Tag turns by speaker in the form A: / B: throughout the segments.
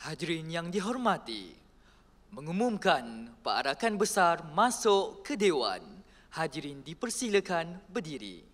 A: Hadirin yang dihormati, mengumumkan perarakan besar masuk ke Dewan. Hadirin dipersilakan berdiri.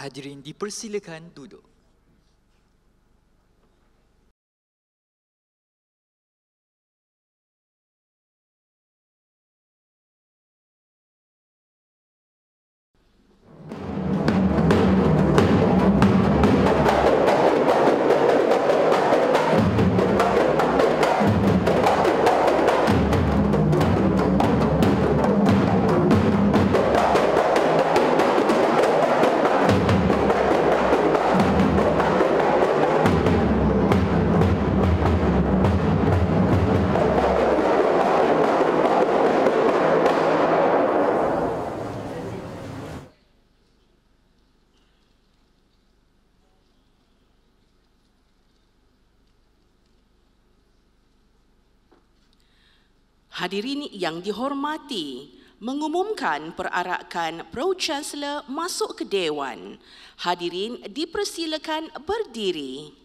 A: Hadirin dipersilakan duduk.
B: Hadirin yang dihormati, mengumumkan perarakan Pro-Chancellor masuk ke Dewan. Hadirin dipersilakan berdiri.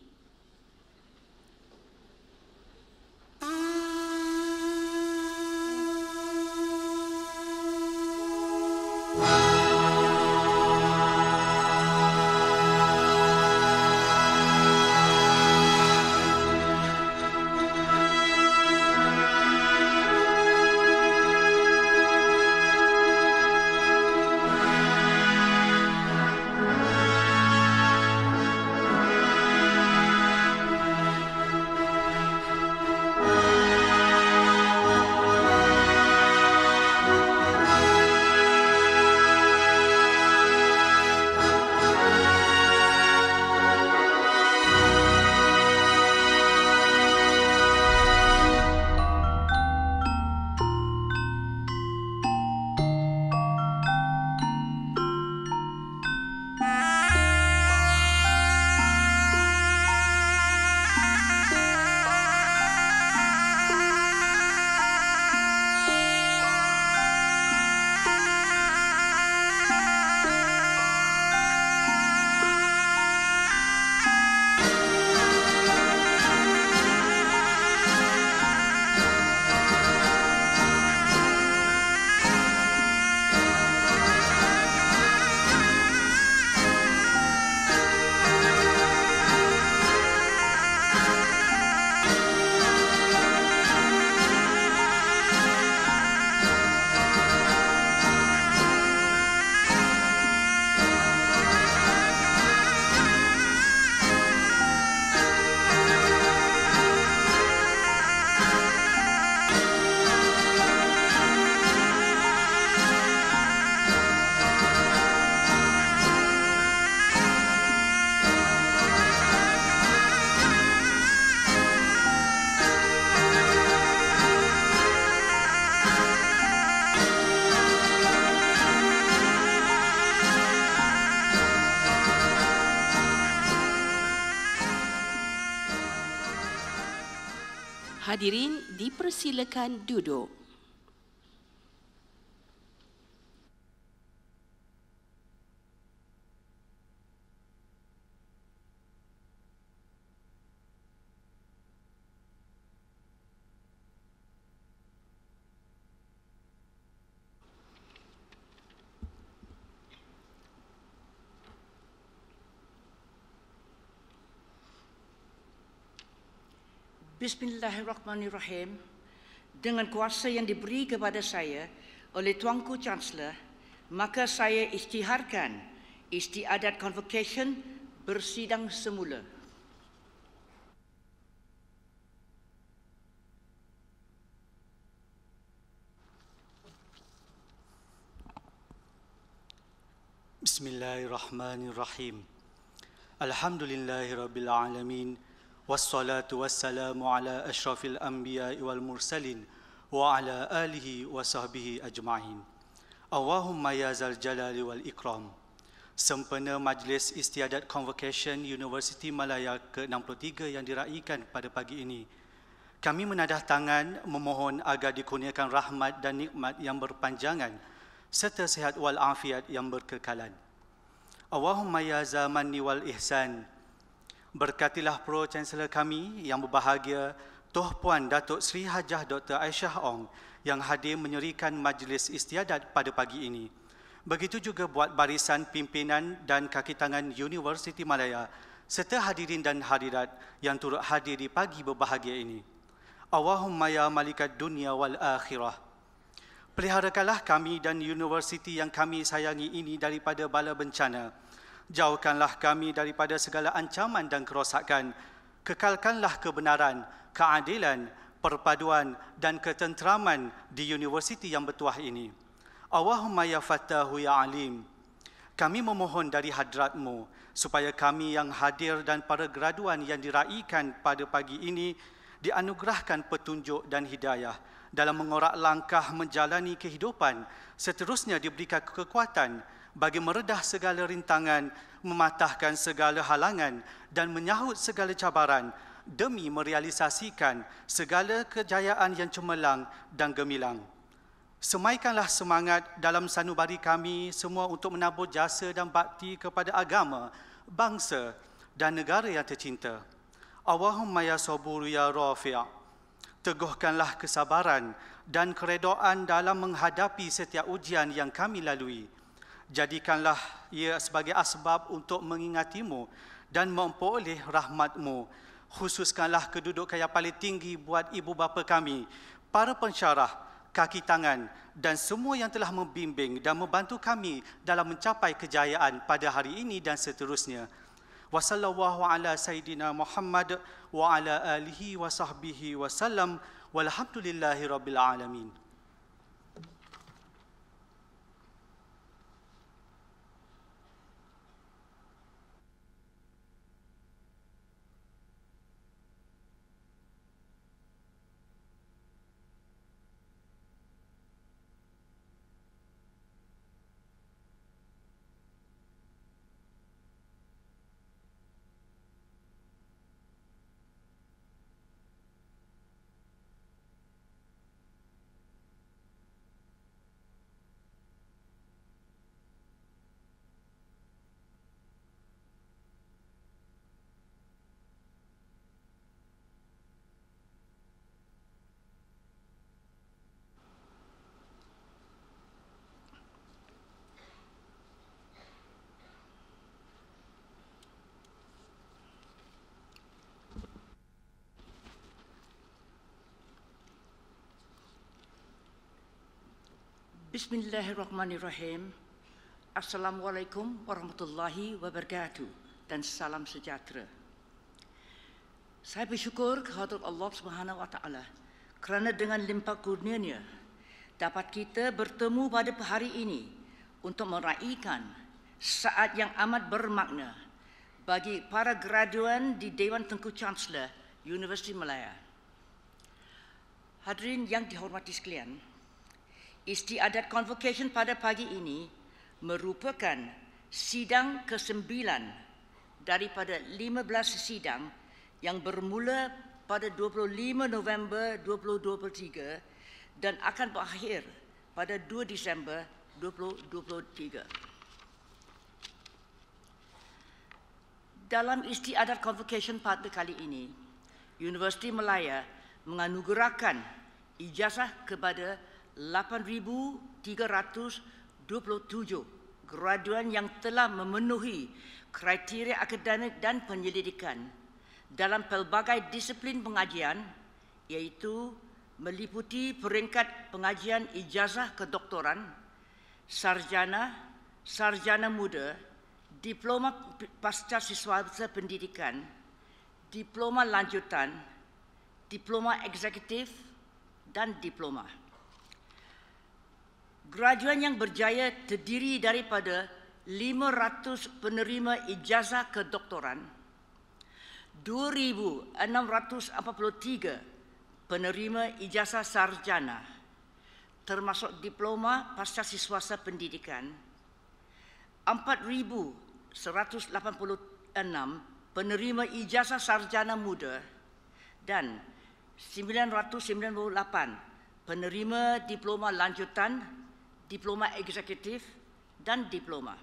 B: Hadirin dipersilakan duduk.
C: Bismillahirrahmanirrahim. Dengan kuasa yang diberi kepada saya oleh Tuanku Chancellor, maka saya isytiharkan istiadat convocation bersidang semula.
D: Bismillahirrahmanirrahim. Alhamdulillahirabbil alamin. Wassalatu wassalamu ala asyrafil anbiya'i wal mursalin wa ala alihi wa sahbihi ajma'in. Allahumma ya zal jalali wal ikram. Sempena Majlis Istiadat Convocation Universiti Malaya ke-63 yang diraikan pada pagi ini, kami menadah tangan memohon agar dikurniakan rahmat dan nikmat yang berpanjangan serta sihat wal afiat yang berkekalan. Allahumma ya zamanni wal ihsan. Berkatilah Pro-Chancellor kami yang berbahagia, Tuh Puan Datuk Seri Hajah Dr. Aisyah Ong yang hadir menyerikan majlis istiadat pada pagi ini. Begitu juga buat barisan pimpinan dan kaki tangan Universiti Malaya serta hadirin dan hadirat yang turut hadir di pagi berbahagia ini. Allahumma ya malikat dunia wal akhirah. Peliharakanlah kami dan universiti yang kami sayangi ini daripada bala bencana. Jauhkanlah kami daripada segala ancaman dan kerosakan. Kekalkanlah kebenaran, keadilan, perpaduan dan ketenteraman di universiti yang bertuah ini. Allahumma ya Fattahu ya Alim. Kami memohon dari hadratmu supaya kami yang hadir dan para graduan yang diraikan pada pagi ini dianugerahkan petunjuk dan hidayah dalam mengorak langkah menjalani kehidupan, seterusnya diberikan kekuatan bagi meredah segala rintangan, mematahkan segala halangan dan menyahut segala cabaran demi merealisasikan segala kejayaan yang cemerlang dan gemilang. Semaikanlah semangat dalam sanubari kami semua untuk menabur jasa dan bakti kepada agama, bangsa dan negara yang tercinta. Allahumma ya sabur ya rafi'. Teguhkanlah kesabaran dan keredoan dalam menghadapi setiap ujian yang kami lalui. Jadikanlah ia sebagai asbab untuk mengingatimu dan memperoleh rahmatmu. Khususkanlah kedudukan yang paling tinggi buat ibu bapa kami, para pensyarah, kaki tangan dan semua yang telah membimbing dan membantu kami dalam mencapai kejayaan pada hari ini dan seterusnya. Wassallallahu ala sayyidina Muhammad wa ala alihi wa sahbihi wasallam walhamdulillahi rabbil alamin.
C: Bismillahirrahmanirrahim. Assalamualaikum warahmatullahi wabarakatuh dan salam sejahtera. Saya bersyukur kehadrat Allah Subhanahu wa taala kerana dengan limpah kurnia-Nya dapat kita bertemu pada hari ini untuk meraihkan saat yang amat bermakna bagi para graduan di Dewan Tengku Chancellor Universiti Malaya. Hadirin yang dihormati sekalian, istiadat convocation pada pagi ini merupakan sidang ke-9 daripada 15 sidang yang bermula pada 25 November 2023 dan akan berakhir pada 2 Disember 2023. Dalam istiadat convocation pada kali ini, Universiti Malaya menganugerahkan ijazah kepada 8,327 graduan yang telah memenuhi kriteria akademik dan penyelidikan dalam pelbagai disiplin pengajian, iaitu meliputi peringkat pengajian ijazah kedoktoran, sarjana, sarjana muda, diploma pasca siswa pendidikan, diploma lanjutan, diploma eksekutif, dan diploma. Graduan yang berjaya terdiri daripada 500 penerima ijazah kedoktoran, 2,643 penerima ijazah sarjana, termasuk diploma pasca siswa pendidikan, 4,186 penerima ijazah sarjana muda, dan 998 penerima diploma lanjutan, diploma eksekutif, dan diploma.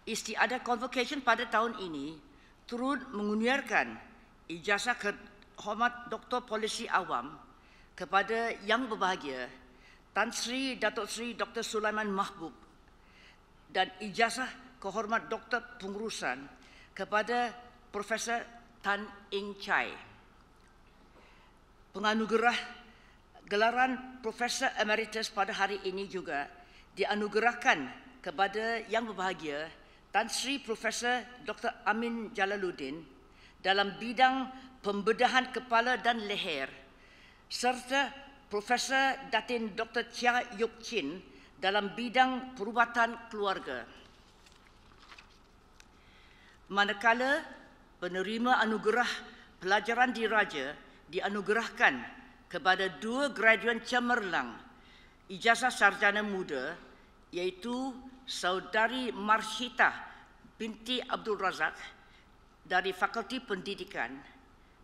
C: Istiadat convocation pada tahun ini turut mengunyiarkan ijazah kehormat Dr. Polisi Awam kepada Yang Berbahagia Tan Sri Datuk Sri Dr. Sulaiman Mahbub dan ijazah kehormat Dr. Pengurusan kepada Profesor Tan Eng Chai. Penganugerah gelaran Profesor Emeritus pada hari ini juga dianugerahkan kepada Yang Berbahagia Tan Sri Profesor Dr. Amin Jalaluddin dalam bidang pembedahan kepala dan leher, serta Profesor Datin Dr. Chia Yuk Chin dalam bidang perubatan keluarga. Manakala penerima anugerah pelajaran diraja dianugerahkan kepada 2 graduan cemerlang ijazah sarjana muda, iaitu Saudari Marshita binti Abdul Razak dari Fakulti Pendidikan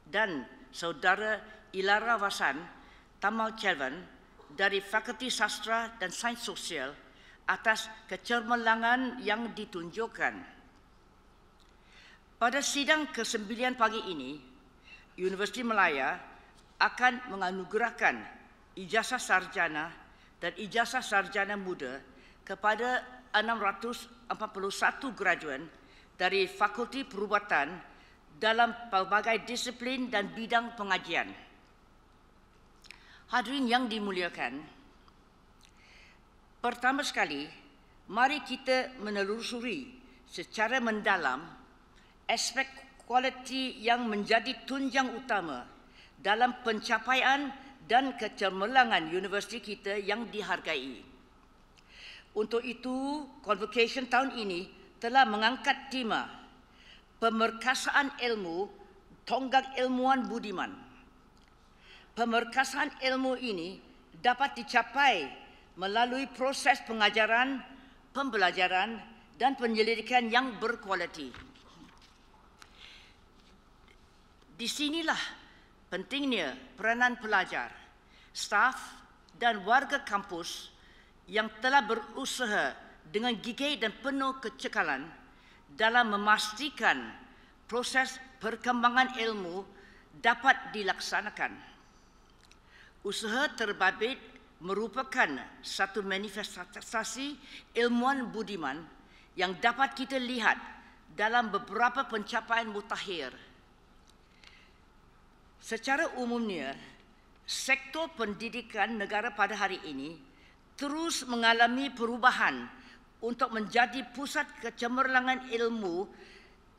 C: dan Saudara Ilara Vasan Tamal Chelvan dari Fakulti Sastra dan Sains Sosial atas kecemerlangan yang ditunjukkan. Pada sidang ke-9 pagi ini, Universiti Malaya akan menganugerahkan ijazah sarjana dan ijazah sarjana muda kepada 641 graduan dari Fakulti Perubatan dalam pelbagai disiplin dan bidang pengajian. Hadirin yang dimuliakan, pertama sekali, mari kita menelusuri secara mendalam aspek kualiti yang menjadi tunjang utama dalam pencapaian dan kecemerlangan universiti kita yang dihargai. Untuk itu, convocation tahun ini telah mengangkat tema Pemerkasaan Ilmu, Tonggak Ilmuwan Budiman. Pemerkasaan ilmu ini dapat dicapai melalui proses pengajaran, pembelajaran, dan penyelidikan yang berkualiti. Di sinilah pentingnya peranan pelajar, staf, dan warga kampus yang telah berusaha dengan gigih dan penuh kecekalan dalam memastikan proses perkembangan ilmu dapat dilaksanakan. Usaha terbabit merupakan satu manifestasi ilmuwan budiman yang dapat kita lihat dalam beberapa pencapaian mutakhir. Secara umumnya, sektor pendidikan negara pada hari ini terus mengalami perubahan untuk menjadi pusat kecemerlangan ilmu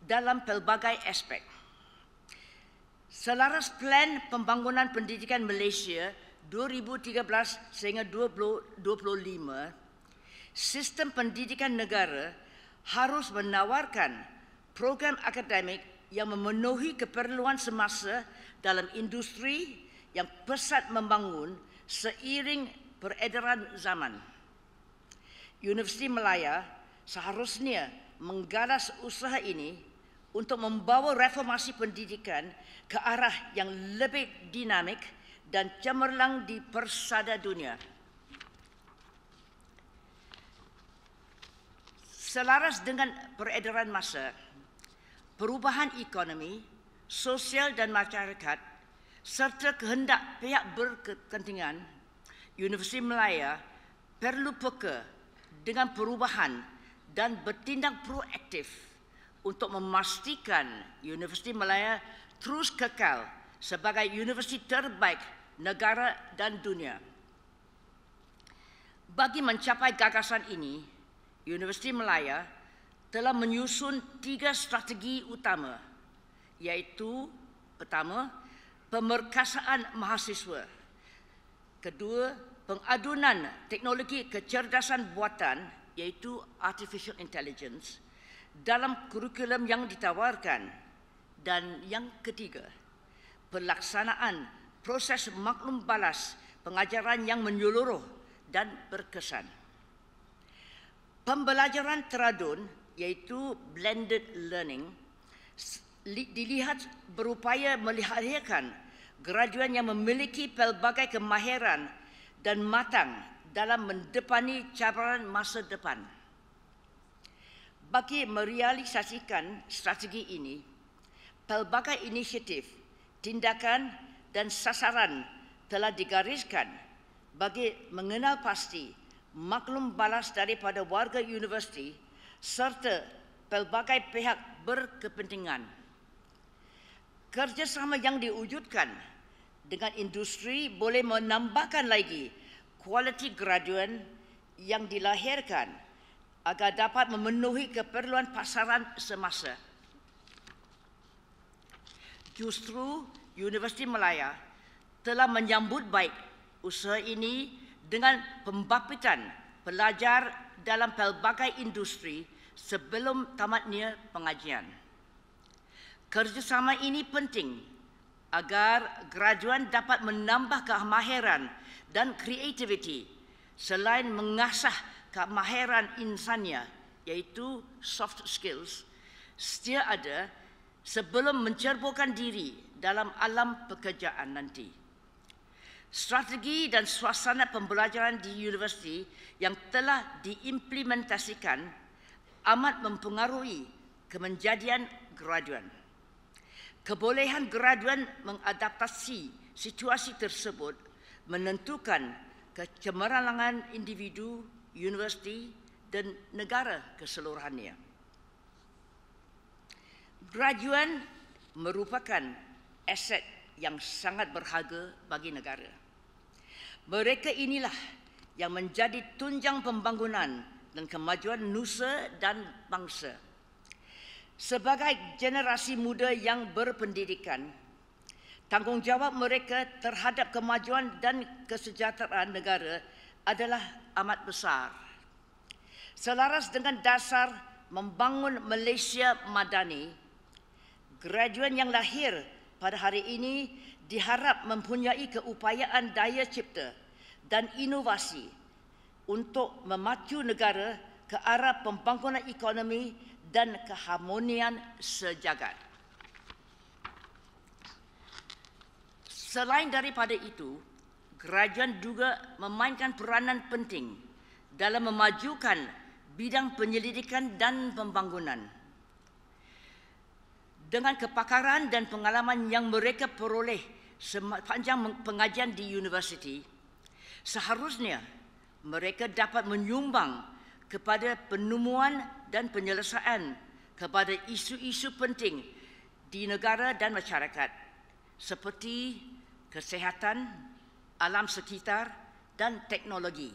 C: dalam pelbagai aspek. Selaras Plan Pembangunan Pendidikan Malaysia 2013 sehingga 2025, sistem pendidikan negara harus menawarkan program akademik yang memenuhi keperluan semasa dalam industri yang pesat membangun seiring peredaran zaman. Universiti Malaya seharusnya menggalas usaha ini untuk membawa reformasi pendidikan ke arah yang lebih dinamik dan cemerlang di persada dunia. Selaras dengan peredaran masa, perubahan ekonomi, sosial dan masyarakat serta kehendak pihak berkepentingan, Universiti Malaya perlu peka dengan perubahan dan bertindak proaktif untuk memastikan Universiti Malaya terus kekal sebagai universiti terbaik negara dan dunia. Bagi mencapai gagasan ini, Universiti Malaya telah menyusun 3 strategi utama, iaitu pertama, pemerkasaan mahasiswa. Kedua, pengadunan teknologi kecerdasan buatan, iaitu artificial intelligence, dalam kurikulum yang ditawarkan. Dan yang ketiga, pelaksanaan proses maklum balas pengajaran yang menyeluruh dan berkesan. Pembelajaran teradun, iaitu blended learning, dilihat berupaya melahirkan graduan yang memiliki pelbagai kemahiran dan matang dalam mendepani cabaran masa depan. Bagi merealisasikan strategi ini, pelbagai inisiatif, tindakan dan sasaran telah digariskan bagi mengenal pasti maklum balas daripada warga universiti serta pelbagai pihak berkepentingan. Kerjasama yang diwujudkan dengan industri boleh menambahkan lagi kualiti graduan yang dilahirkan agar dapat memenuhi keperluan pasaran semasa. Justru Universiti Malaya telah menyambut baik usaha ini dengan pembaptisan pelajar dalam pelbagai industri sebelum tamatnya pengajian. Kerjasama ini penting agar graduan dapat menambah kemahiran dan kreativiti selain mengasah kemahiran insannya, iaitu soft skills, setia ada sebelum mencerburkan diri dalam alam pekerjaan nanti. Strategi dan suasana pembelajaran di universiti yang telah diimplementasikan amat mempengaruhi kemenjadian graduan. Kebolehan graduan mengadaptasi situasi tersebut menentukan kecemerlangan individu, universiti dan negara keseluruhannya. Graduan merupakan aset yang sangat berharga bagi negara. Mereka inilah yang menjadi tunjang pembangunan dan kemajuan nusa dan bangsa. Sebagai generasi muda yang berpendidikan, tanggungjawab mereka terhadap kemajuan dan kesejahteraan negara adalah amat besar. Selaras dengan dasar membangun Malaysia madani, graduan yang lahir pada hari ini diharap mempunyai keupayaan daya cipta dan inovasi untuk memacu negara ke arah pembangunan ekonomi dan keharmonian sejagat. Selain daripada itu, graduan juga memainkan peranan penting dalam memajukan bidang penyelidikan dan pembangunan. Dengan kepakaran dan pengalaman yang mereka peroleh sepanjang pengajian di universiti, seharusnya mereka dapat menyumbang kepada penemuan dan penyelesaian kepada isu-isu penting di negara dan masyarakat seperti kesihatan, alam sekitar dan teknologi.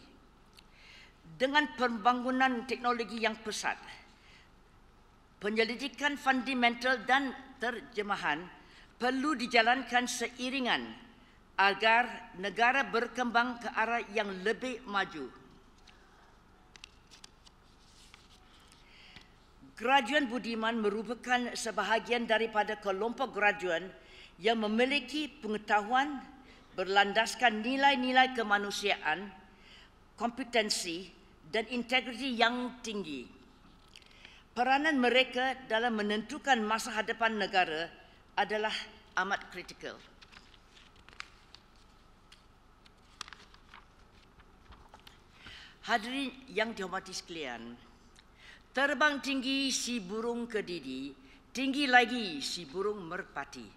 C: Dengan pembangunan teknologi yang pesat, penyelidikan fundamental dan terjemahan perlu dijalankan seiringan agar negara berkembang ke arah yang lebih maju. Graduan budiman merupakan sebahagian daripada kelompok graduan yang memiliki pengetahuan berlandaskan nilai-nilai kemanusiaan, kompetensi dan integriti yang tinggi. Peranan mereka dalam menentukan masa hadapan negara adalah amat kritikal. Hadirin yang dihormati sekalian, terbang tinggi si burung kedidi, tinggi lagi si burung merpati.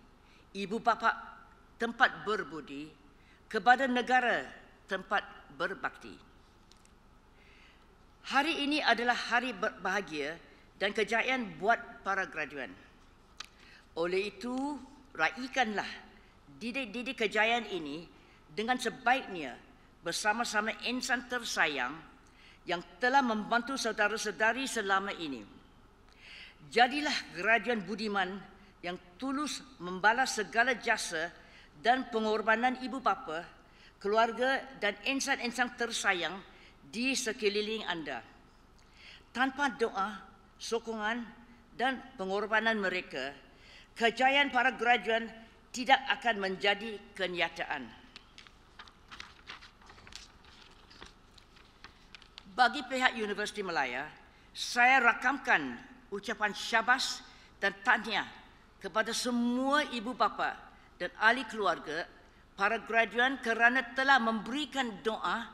C: Ibu bapa tempat berbudi, kepada negara tempat berbakti. Hari ini adalah hari berbahagia dan kejayaan buat para graduan. Oleh itu, raikanlah didik-didik kejayaan ini dengan sebaiknya bersama-sama insan tersayang yang telah membantu saudara-saudari selama ini. Jadilah graduan budiman yang tulus membalas segala jasa dan pengorbanan ibu bapa, keluarga dan insan-insan tersayang di sekeliling anda. Tanpa doa, sokongan dan pengorbanan mereka, kejayaan para graduan tidak akan menjadi kenyataan. Bagi pihak Universiti Malaya, saya rakamkan ucapan syabas dan tahniah kepada semua ibu bapa dan ahli keluarga para graduan kerana telah memberikan doa,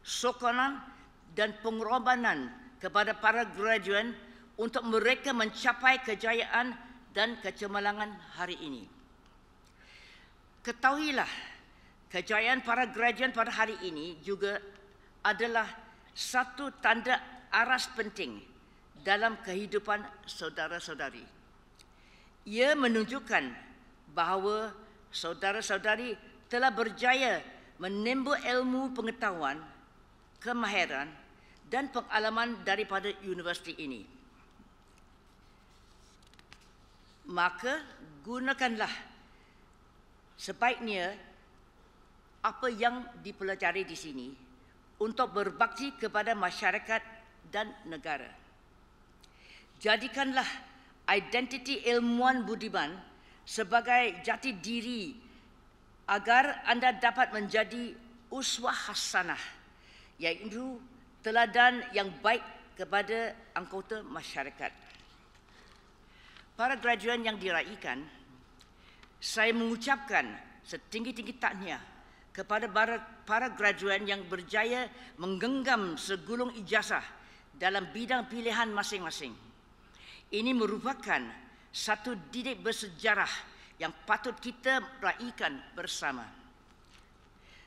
C: sokongan dan pengorbanan kepada para graduan untuk mereka mencapai kejayaan dan kecemerlangan hari ini. Ketahuilah, kejayaan para graduan pada hari ini juga adalah satu tanda aras penting dalam kehidupan saudara-saudari. Ia menunjukkan bahawa saudara-saudari telah berjaya menimba ilmu pengetahuan, kemahiran dan pengalaman daripada universiti ini. Maka gunakanlah sebaiknya apa yang dipelajari di sini untuk berbakti kepada masyarakat dan negara. Jadikanlah identiti ilmuwan budiman sebagai jati diri agar anda dapat menjadi uswah hasanah, iaitu teladan yang baik kepada anggota masyarakat. Para graduan yang diraikan, saya mengucapkan setinggi-tinggi tahniah kepada para graduan yang berjaya menggenggam segulung ijazah dalam bidang pilihan masing-masing. Ini merupakan satu didik bersejarah yang patut kita raikan bersama.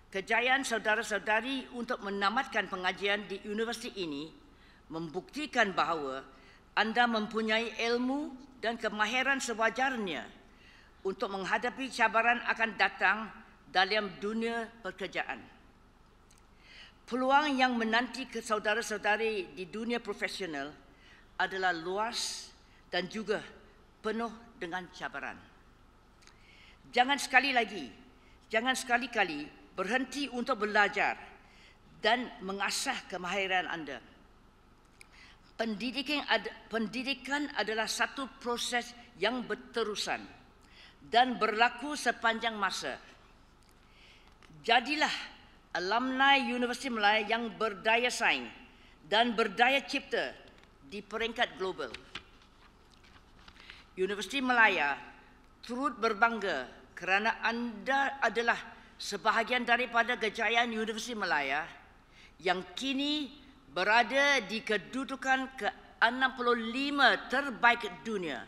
C: Kejayaan saudara-saudari untuk menamatkan pengajian di universiti ini membuktikan bahawa anda mempunyai ilmu dan kemahiran sewajarnya untuk menghadapi cabaran akan datang dalam dunia pekerjaan. Peluang yang menanti ke saudara-saudari di dunia profesional adalah luas dan juga penuh dengan cabaran. Jangan sekali-kali berhenti untuk belajar dan mengasah kemahiran anda. Pendidikan adalah satu proses yang berterusan dan berlaku sepanjang masa. Jadilah alumni Universiti Malaya yang berdaya saing dan berdaya cipta di peringkat global. Universiti Malaya turut berbangga kerana anda adalah sebahagian daripada kejayaan Universiti Malaya yang kini berada di kedudukan ke-65 terbaik dunia.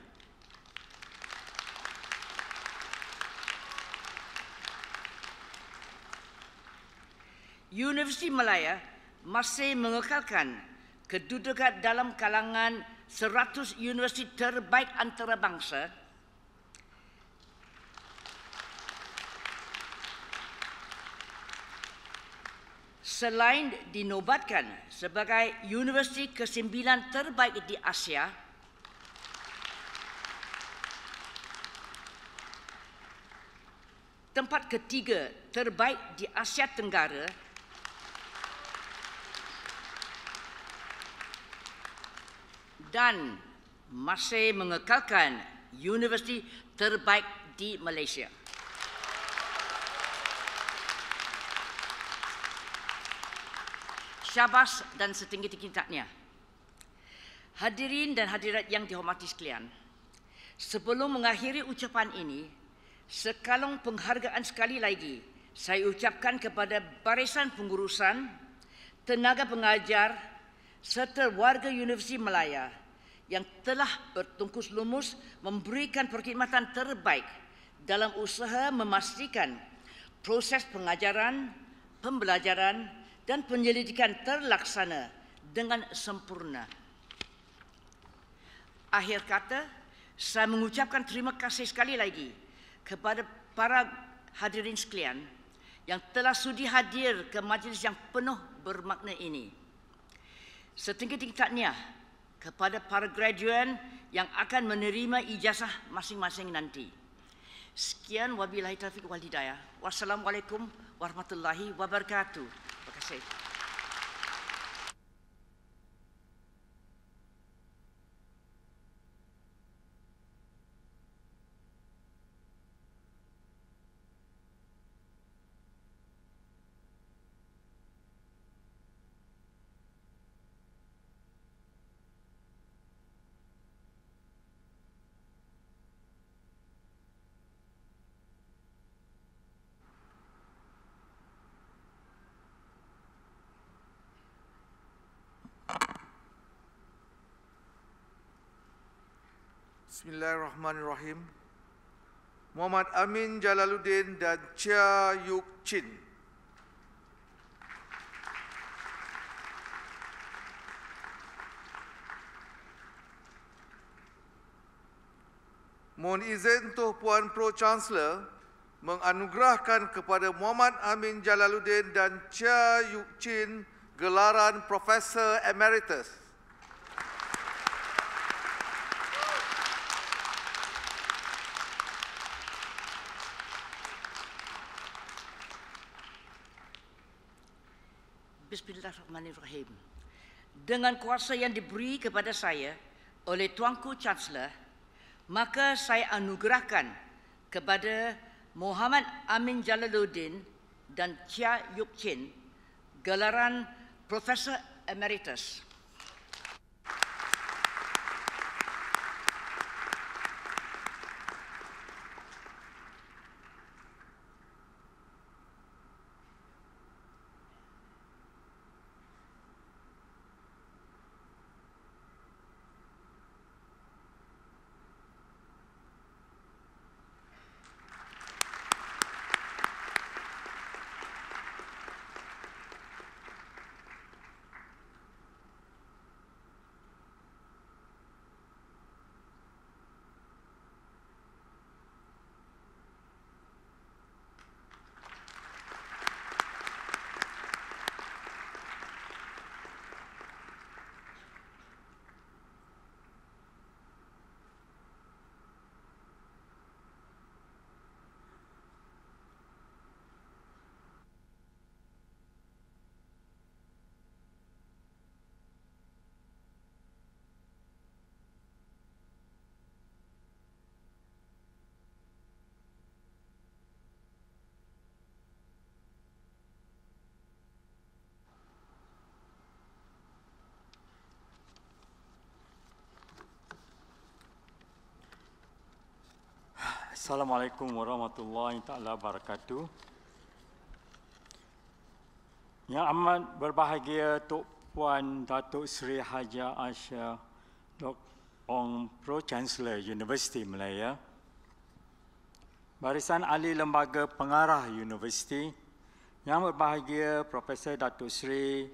C: Universiti Malaya masih mengekalkan kedudukan dalam kalangan 100 universiti terbaik antarabangsa selain dinobatkan sebagai universiti ke-9 terbaik di Asia. Tempat ketiga terbaik di Asia Tenggara dan masih mengekalkan universiti terbaik di Malaysia. Syabas dan setinggi-tinggi tahniah. Hadirin dan hadirat yang dihormati sekalian, sebelum mengakhiri ucapan ini, sekalong penghargaan sekali lagi saya ucapkan kepada barisan pengurusan, tenaga pengajar serta warga Universiti Malaya yang telah bertungkus lumus memberikan perkhidmatan terbaik dalam usaha memastikan proses pengajaran, pembelajaran dan penyelidikan terlaksana dengan sempurna. Akhir kata, saya mengucapkan terima kasih sekali lagi kepada para hadirin sekalian yang telah sudi hadir ke majlis yang penuh bermakna ini. Setinggi-tinggi tahniah kepada para graduan yang akan menerima ijazah masing-masing nanti. Sekian, wabillahi taufiq wal hidayah. Wassalamualaikum warahmatullahi wabarakatuh. Terima kasih.
E: Bismillahirrahmanirrahim. Muhammad Amin Jalaluddin dan Chia Yuk Chin. Mohon izin Tuan Puan Pro-Chancellor menganugerahkan kepada Muhammad Amin Jalaluddin dan Chia Yuk Chin gelaran Profesor Emeritus.
C: Bismillahirrahmanirrahim. Dengan kuasa yang diberi kepada saya oleh Tuanku Chancellor, maka saya anugerahkan kepada Muhammad Amin Jalaluddin dan Chia Yuk Chin gelaran Profesor Emeritus.
F: Assalamualaikum warahmatullahi taala wabarakatuh. Yang amat berbahagia Tok Puan Datuk Seri Haja Aisyah Dr. Ong Pro-Chancellor Universiti Malaya, Barisan Ahli Lembaga Pengarah Universiti, yang berbahagia Profesor Datuk Seri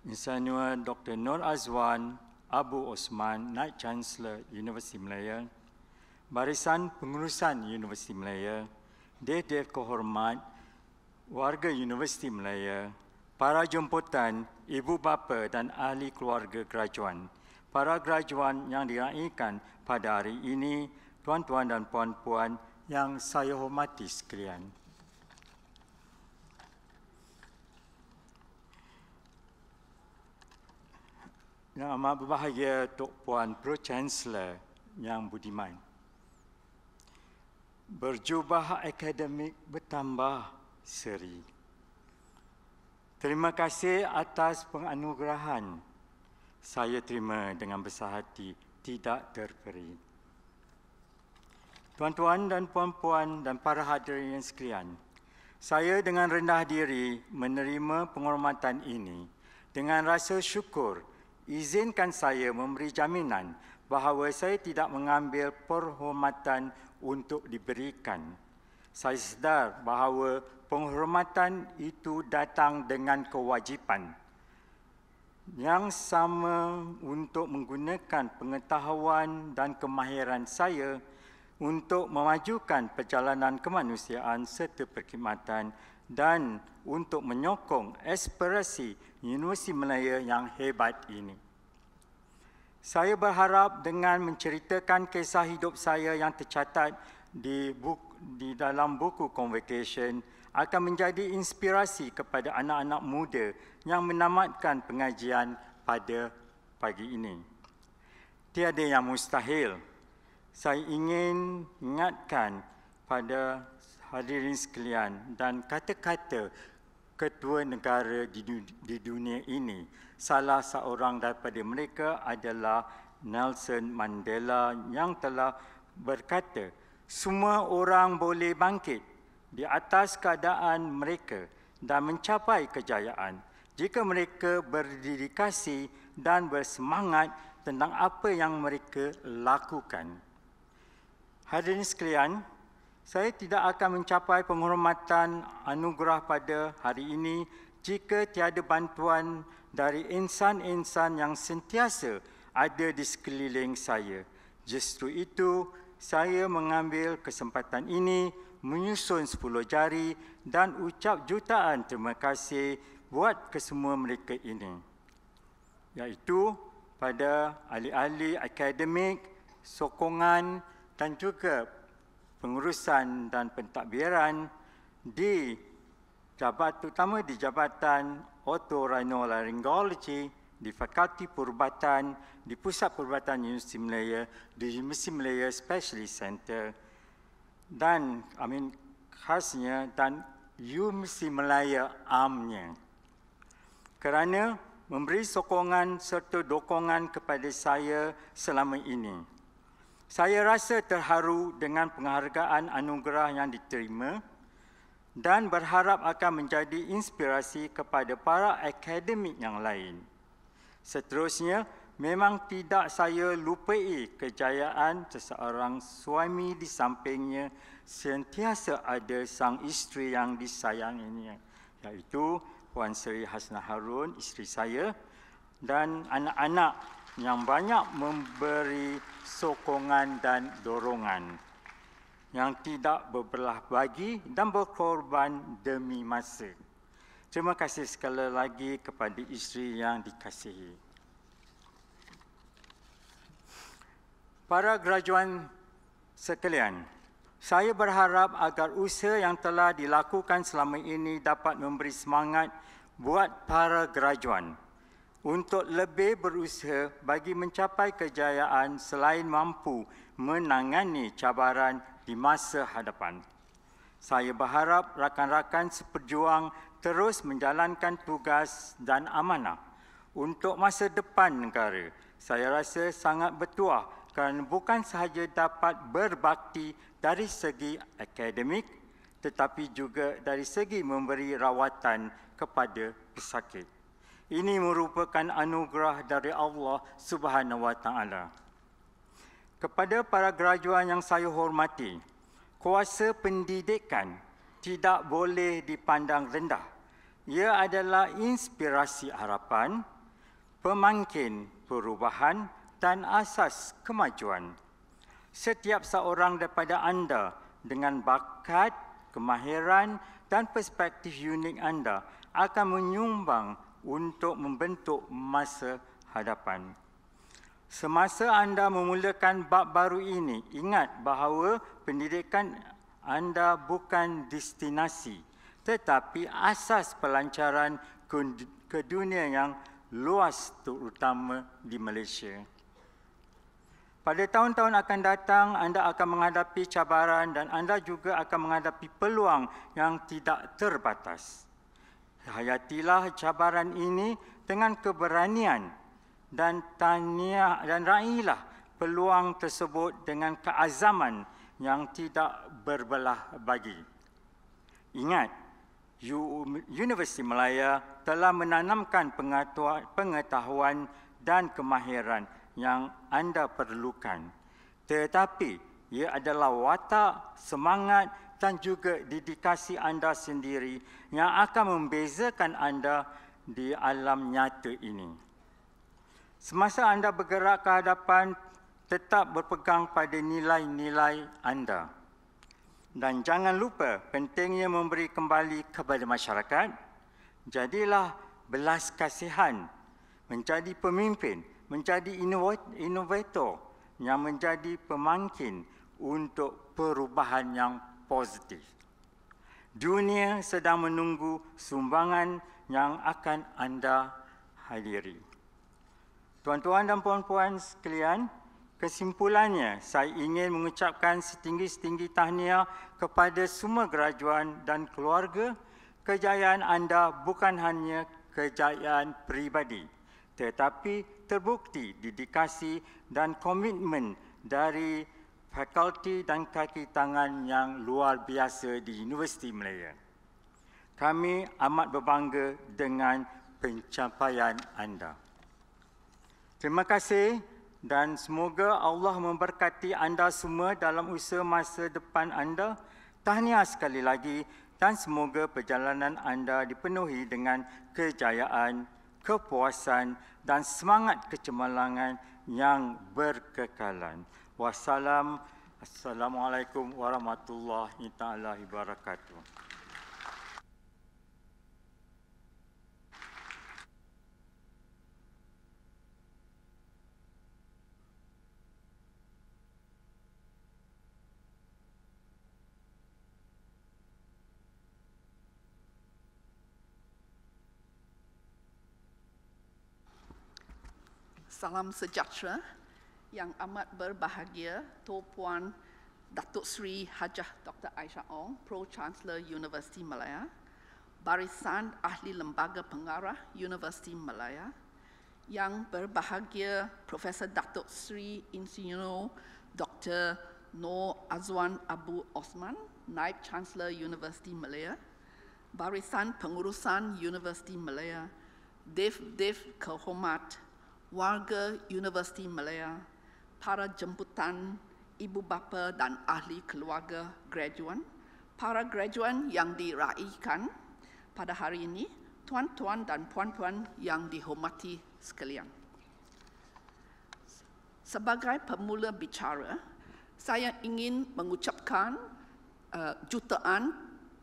F: Insinyur Dr. Nur Azwan Abu Osman, Naib Chancellor Universiti Malaya, Barisan Pengurusan Universiti Malaya, Deh-Deh Kehormat warga Universiti Malaya, para jemputan, ibu bapa dan ahli keluarga graduan, para graduan yang diraihkan pada hari ini, tuan-tuan dan puan-puan yang saya hormati sekalian. Yang amat berbahagia Tok Puan Pro-Chancellor yang budiman. Berjubah akademik bertambah seri. Terima kasih atas penganugerahan Saya terima dengan besar hati, tidak terperi. Tuan-tuan dan puan-puan dan para hadirin sekalian, saya dengan rendah diri menerima penghormatan ini. Dengan rasa syukur, izinkan saya memberi jaminan bahawa saya tidak mengambil penghormatan untuk diberikan. Saya sedar bahawa penghormatan itu datang dengan kewajipan yang sama untuk menggunakan pengetahuan dan kemahiran saya untuk memajukan perjalanan kemanusiaan serta perkhidmatan dan untuk menyokong aspirasi Universiti Malaya yang hebat ini. Saya berharap dengan menceritakan kisah hidup saya yang tercatat di dalam buku Convocation akan menjadi inspirasi kepada anak-anak muda yang menamatkan pengajian pada pagi ini. Tiada yang mustahil. Saya ingin ingatkan pada hadirin sekalian dan kata-kata ketua negara di dunia ini. Salah seorang daripada mereka adalah Nelson Mandela yang telah berkata, semua orang boleh bangkit di atas keadaan mereka dan mencapai kejayaan jika mereka berdedikasi dan bersemangat tentang apa yang mereka lakukan. Hadirin sekalian, saya tidak akan mencapai penghormatan anugerah pada hari ini jika tiada bantuan dari insan-insan yang sentiasa ada di sekeliling saya. Justru itu, saya mengambil kesempatan ini menyusun 10 jari dan ucap jutaan terima kasih buat kesemua mereka ini, iaitu pada ahli-ahli akademik, sokongan dan juga pengurusan dan pentadbiran terutama di Jabatan Otorhinolaryngology, di Fakulti Perubatan, di Pusat Perubatan Universiti Malaya, di Universiti Malaya Specialist Center dan khasnya dan Universiti Malaya amnya, kerana memberi sokongan serta dokongan kepada saya selama ini. Saya rasa terharu dengan penghargaan anugerah yang diterima dan berharap akan menjadi inspirasi kepada para akademik yang lain. Seterusnya, memang tidak saya lupai kejayaan seseorang suami di sampingnya sentiasa ada sang isteri yang disayanginya, iaitu Puan Seri Hasnah Harun, isteri saya, dan anak-anak yang banyak memberi sokongan dan dorongan, yang tidak berbelah bagi dan berkorban demi masa. Terima kasih sekali lagi kepada isteri yang dikasihi. Para graduan sekalian, saya berharap agar usaha yang telah dilakukan selama ini dapat memberi semangat buat para graduan untuk lebih berusaha bagi mencapai kejayaan selain mampu menangani cabaran di masa hadapan. Saya berharap rakan-rakan seperjuang terus menjalankan tugas dan amanah untuk masa depan negara. Saya rasa sangat bertuah kerana bukan sahaja dapat berbakti dari segi akademik tetapi juga dari segi memberi rawatan kepada pesakit. Ini merupakan anugerah dari Allah Subhanahu Wa Taala. Kepada para graduan yang saya hormati, kuasa pendidikan tidak boleh dipandang rendah. Ia adalah inspirasi harapan, pemangkin perubahan dan asas kemajuan. Setiap seorang daripada anda dengan bakat, kemahiran dan perspektif unik anda akan menyumbang untuk membentuk masa hadapan. Semasa anda memulakan bab baru ini, ingat bahawa pendidikan anda bukan destinasi, tetapi asas pelancaran ke dunia yang luas terutama di Malaysia. Pada tahun-tahun akan datang, anda akan menghadapi cabaran dan anda juga akan menghadapi peluang yang tidak terbatas. Hayatilah cabaran ini dengan keberanian dan raihlah peluang tersebut dengan keazaman yang tidak berbelah bagi. Ingat, Universiti Malaya telah menanamkan pengetahuan dan kemahiran yang anda perlukan. Tetapi ia adalah watak, semangat dan juga dedikasi anda sendiri yang akan membezakan anda di alam nyata ini. Semasa anda bergerak ke hadapan, tetap berpegang pada nilai-nilai anda. Dan jangan lupa pentingnya memberi kembali kepada masyarakat. Jadilah belas kasihan, menjadi pemimpin, menjadi inovator yang menjadi pemangkin untuk perubahan yang positif. Dunia sedang menunggu sumbangan yang akan anda hadiri. Tuan-tuan dan puan-puan sekalian, kesimpulannya, saya ingin mengucapkan setinggi-tinggi tahniah kepada semua graduan dan keluarga. Kejayaan anda bukan hanya kejayaan peribadi, tetapi terbukti dedikasi dan komitmen dari fakulti dan kaki tangan yang luar biasa di Universiti Malaya. Kami amat berbangga dengan pencapaian anda. Terima kasih dan semoga Allah memberkati anda semua dalam usaha masa depan anda. Tahniah sekali lagi dan semoga perjalanan anda dipenuhi dengan kejayaan, kepuasan dan semangat kecemerlangan yang berkekalan. Assalamualaikum warahmatullahi taala wabarakatuh.
B: Salam sejahtera yang amat berbahagia Tuan Datuk Seri Hajah Dr. Aisyah Ong, Pro-Chancellor Universiti Malaya, Barisan Ahli Lembaga Pengarah Universiti Malaya, yang berbahagia Profesor Datuk Seri Insinyur Dr. Nur Azwan Abu Osman, Naib Chancellor Universiti Malaya, Barisan Pengurusan Universiti Malaya, Dev kehormat warga Universiti Malaya, para jemputan, ibu bapa dan ahli keluarga graduan, para graduan yang diraihkan pada hari ini, tuan-tuan dan puan-puan yang dihormati sekalian. Sebagai pemula bicara, saya ingin mengucapkan jutaan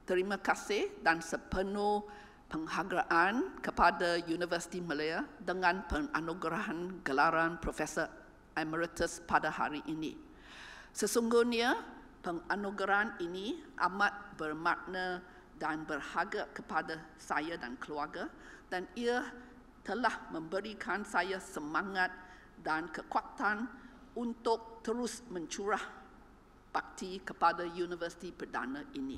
B: terima kasih dan sepenuh penghargaan kepada Universiti Malaya dengan penganugerahan gelaran Profesor Emeritus pada hari ini. Sesungguhnya penganugerahan ini amat bermakna dan berharga kepada saya dan keluarga, dan ia telah memberikan saya semangat dan kekuatan untuk terus mencurah bakti kepada Universiti Perdana ini.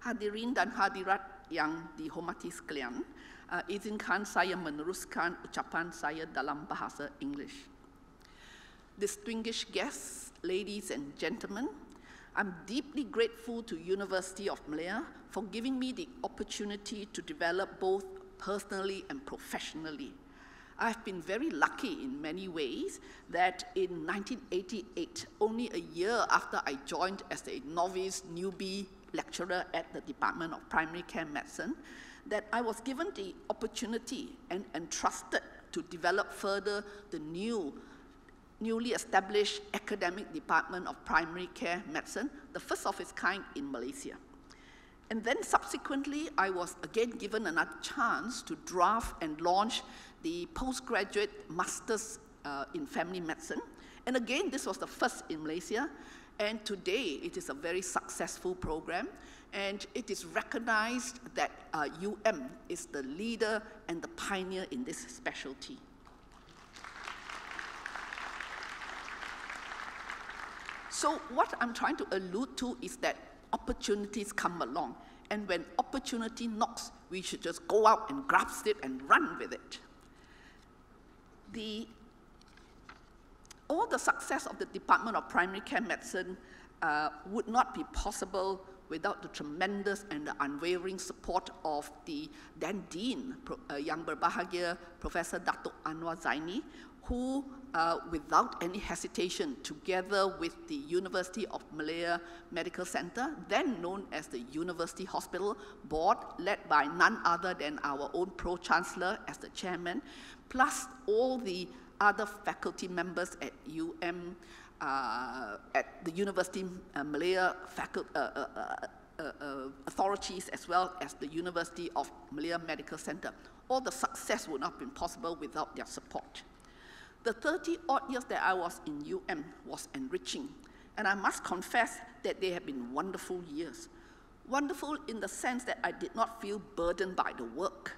B: Hadirin dan hadirat yang dihormati sekalian, izinkan saya meneruskan ucapan saya dalam bahasa English. Distinguished guests, ladies and gentlemen, I'm deeply grateful to University of Malaya for giving me the opportunity to develop both personally and professionally. I've been very lucky in many ways that in 1988, only a year after I joined as a novice newbie lecturer at the Department of Primary Care Medicine, that I was given the opportunity and entrusted to develop further the newly established academic Department of Primary Care Medicine, the first of its kind in Malaysia. And then subsequently, I was again given another chance to draft and launch the postgraduate Masters in Family Medicine. And again, this was the first in Malaysia. And today, it is a very successful program, and it is recognized that is the leader and the pioneer in this specialty. So what I'm trying to allude to is that opportunities come along, and when opportunity knocks, we should just go out and grasp it and run with it. All the success of the Department of Primary Care Medicine would not be possible without the tremendous and the unwavering support of the then Dean, Yang Berbahagia, Professor Datuk Anwar Zaini, who, without any hesitation, together with the University of Malaya Medical Center, then known as the University Hospital Board, led by none other than our own Pro-Chancellor as the chairman, plus all the other faculty members at UM, at the University Malaya authorities, as well as the University of Malaya Medical Center. All the success would not have been possible without their support. The 30-odd years that I was in UM was enriching, and I must confess that they have been wonderful years. Wonderful in the sense that I did not feel burdened by the work,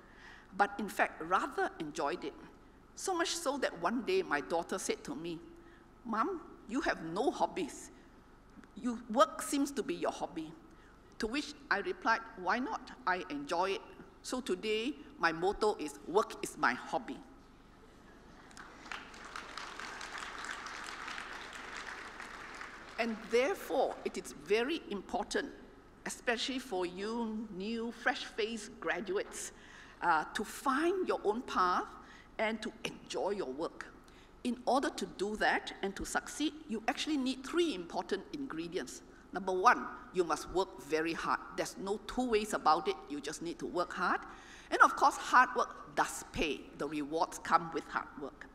B: but in fact rather enjoyed it. So much so that one day my daughter said to me, "Mom, you have no hobbies. Work seems to be your hobby." To which I replied, "Why not? I enjoy it." So today, my motto is, "Work is my hobby." And therefore, it is very important, especially for you new, fresh-faced graduates, to find your own path and to enjoy your work. In order to do that and to succeed, you actually need 3 important ingredients. Number 1, you must work very hard. There's no 2 ways about it. You just need to work hard. And of course, hard work does pay. The rewards come with hard work.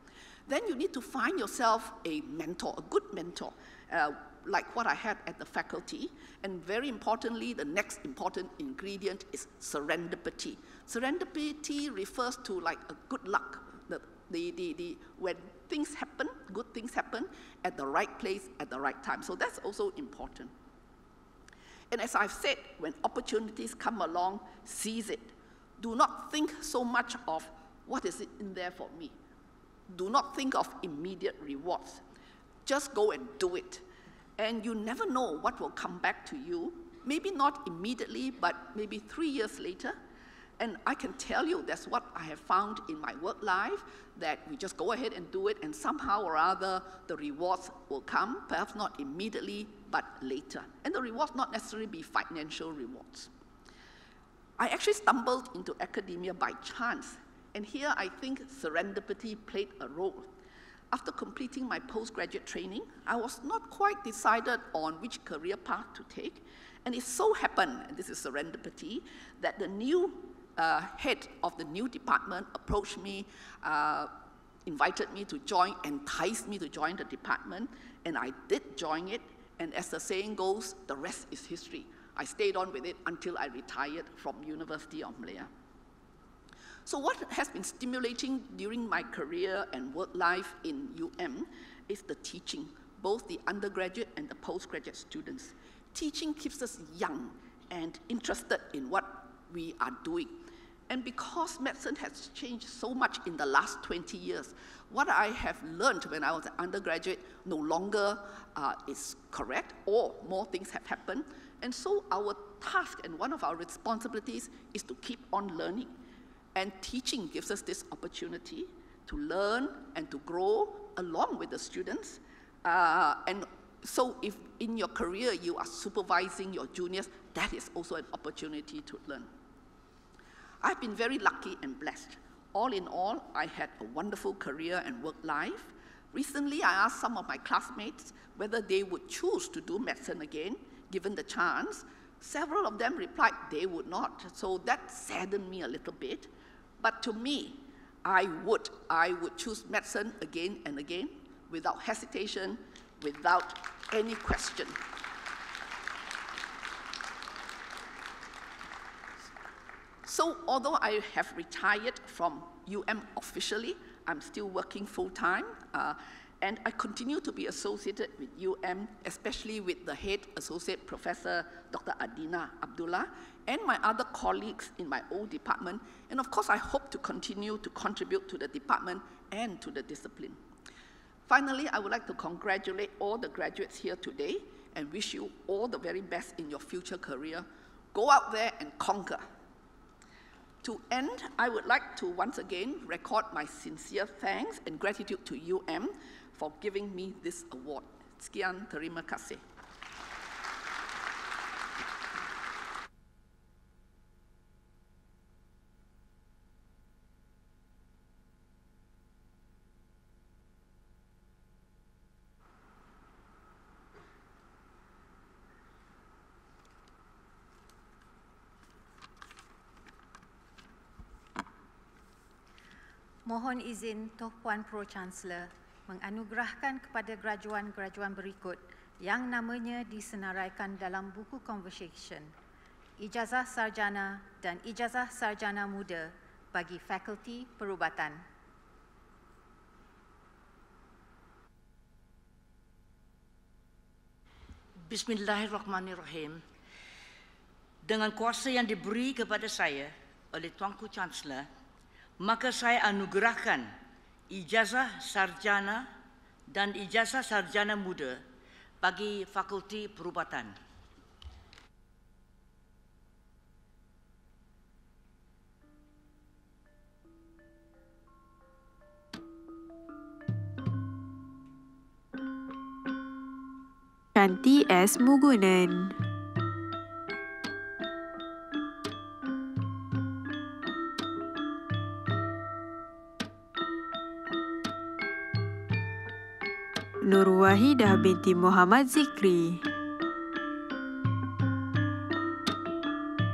B: Then you need to find yourself a mentor, a good mentor, like what I had at the faculty. And very importantly, the next important ingredient is serendipity. Serendipity refers to like a good luck. When things happen, good things happen at the right place at the right time. So that's also important. And as I've said, when opportunities come along, seize it. Do not think so much of what is it in there for me. Do not think of immediate rewards. Just go and do it. And you never know what will come back to you, maybe not immediately, but maybe 3 years later. And I can tell you that's what I have found in my work life, that we just go ahead and do it, and somehow or other the rewards will come, perhaps not immediately, but later. And the rewards not necessarily be financial rewards. I actually stumbled into academia by chance, and here I think serendipity played a role. After completing my postgraduate training, I was not quite decided on which career path to take, and it so happened, and this is serendipity, that the new head of the new department approached me, invited me to join, enticed me to join the department, and I did join it, and as the saying goes, the rest is history. I stayed on with it until I retired from University of Malaya. So what has been stimulating during my career and work life in UM is the teaching, both the undergraduate and the postgraduate students. Teaching keeps us young and interested in what we are doing. And because medicine has changed so much in the last 20 years, what I have learned when I was an undergraduate no longer is correct, or more things have happened. And so our task and one of our responsibilities is to keep on learning. And teaching gives us this opportunity to learn and to grow along with the students. And so if in your career you are supervising your juniors, that is also an opportunity to learn. I've been very lucky and blessed. All in all, I had a wonderful career and work life. Recently, I asked some of my classmates whether they would choose to do medicine again, given the chance. Several of them replied they would not, so that saddened me a little bit. But to me, I would choose medicine again and again, without hesitation, without any question. So although I have retired from UM officially, I'm still working full-time, and I continue to be associated with UM, especially with the head associate professor, Dr. Adina Abdullah, and my other colleagues in my old department. And of course, I hope to continue to contribute to the department and to the discipline. Finally, I would like to congratulate all the graduates here today and wish you all the very best in your future career. Go out there and conquer. To end, I would like to once again record my sincere thanks and gratitude to UM for giving me this award. Sekian, terima kasih.
G: Mohon izin Toh Puan Pro-Chancellor menganugerahkan kepada graduan-graduan berikut yang namanya disenaraikan dalam buku Conversation, Ijazah Sarjana dan Ijazah Sarjana Muda bagi Fakulti Perubatan.
C: Bismillahirrahmanirrahim. Dengan kuasa yang diberi kepada saya oleh Tuanku Chancellor, maka saya anugerahkan ijazah sarjana dan ijazah sarjana muda bagi Fakulti Perubatan.
H: Shanti S. Mugunan. Nur Wahidah binti Muhammad Zikri.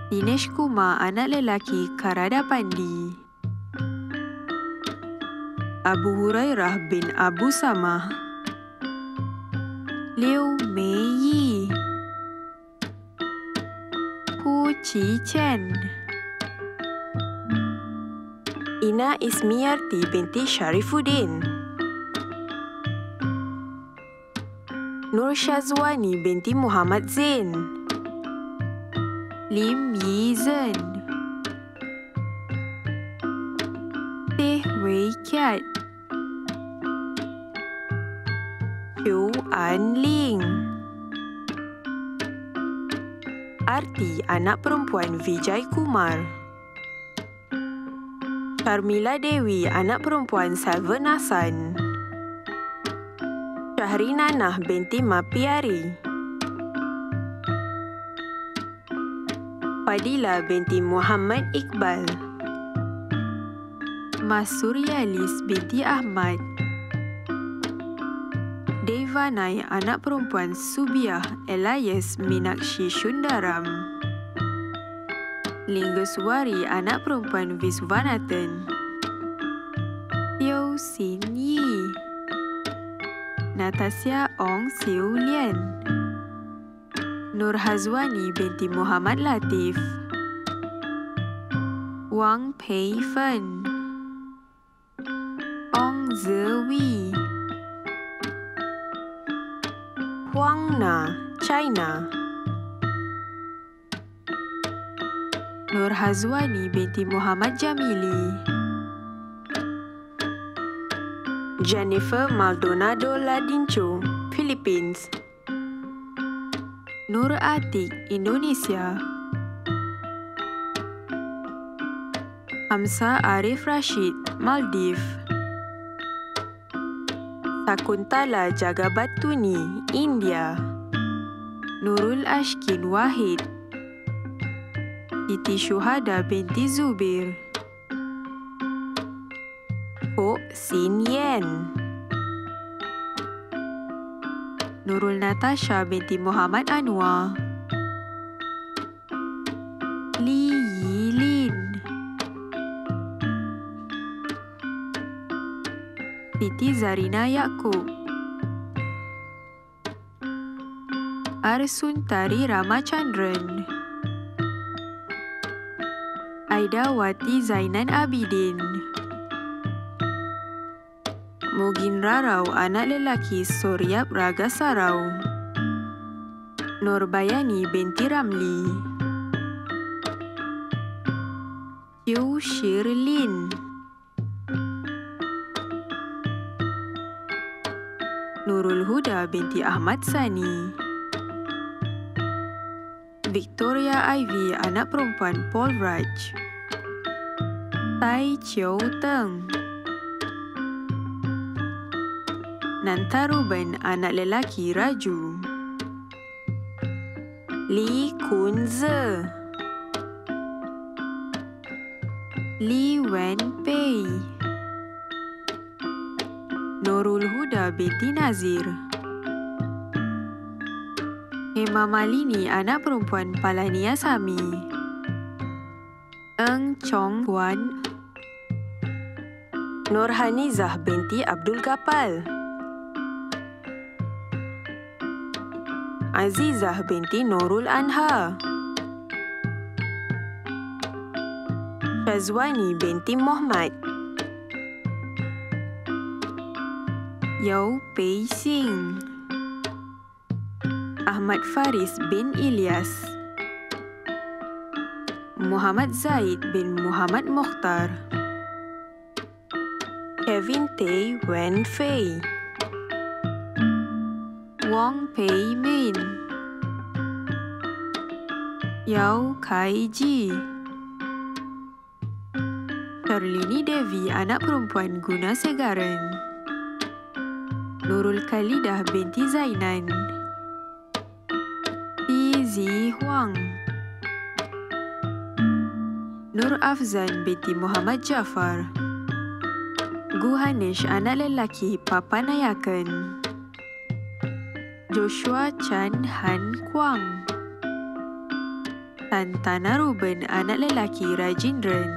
H: Dinesh Kumar anak lelaki Karada Pandi. Abu Hurairah bin Abu Samah. Liu Mei Yi. Hu Chi Chen. Ina Ismiyarti binti Syarifuddin. Nur Syazwani binti Muhammad Zain. Lim Yi Zhen. Teh Wei Kiat. Qiu An Ling. Arti anak perempuan Vijay Kumar. Sharmila Dewi anak perempuan Salvan Hasan. Syahrinanah binti Mapiari. Fadila binti Muhammad Iqbal. Mas Suryalis binti Ahmad. Devanai anak perempuan Subiah Elias Minakshi Sundaram. Linggaswari anak perempuan Viswanathan. Teo Sin Yi. Natasha Ong Siu Lian. Nur Hazwani binti Muhammad Latif. Wang Pei Fen. Ong Zewi. Huang Na, China. Nur Hazwani binti Muhammad Jamili. Jennifer Maldonado Ladincho, Philippines. Nur Atik, Indonesia. Hamza Arif Rashid, Maldives. Sakuntala Jagabatuni, India. Nurul Ashkin Wahid. Siti Syuhada binti Zubir. Ho Sin Yen. Nurul Natasha binti Muhammad Anwar. Li Yilin. Siti Zarina Yaakob. Arsuntari Ramachandran. Aida Wati Zainan Abidin. Mugin Rarau anak lelaki Suryap Raga Sarau. Nurbayani binti Ramli. Yu Shirlin. Nurul Huda binti Ahmad Sani. Victoria Ivy anak perempuan Paul Raj. Tai Chiu Teng. Nantaruban anak lelaki Raju. Li Kun Ze. Li Wen Pei. Nurul Huda binti Nazir. Hema Malini anak perempuan Palani Asami. Eng Chong Puan. Nurhanizah binti Abdul Gapal. Azizah binti Nurul Anha. Syazwani binti Muhammad. Yau Pei Sing. Ahmad Faris bin Ilyas. Muhammad Zaid bin Muhammad Mukhtar. Kevin Tay Wen Fei. Wong Pei Min. Yau Kai Ji. Sharlini Devi anak perempuan Guna Segaran. Nurul Khalidah binti Zainan. Zi Huang. Nur Afzan binti Muhammad Jafar. Guhanish anak lelaki Papanayakan. Joshua Chan Han Kwang. Tantana Ruben anak lelaki Rajindran.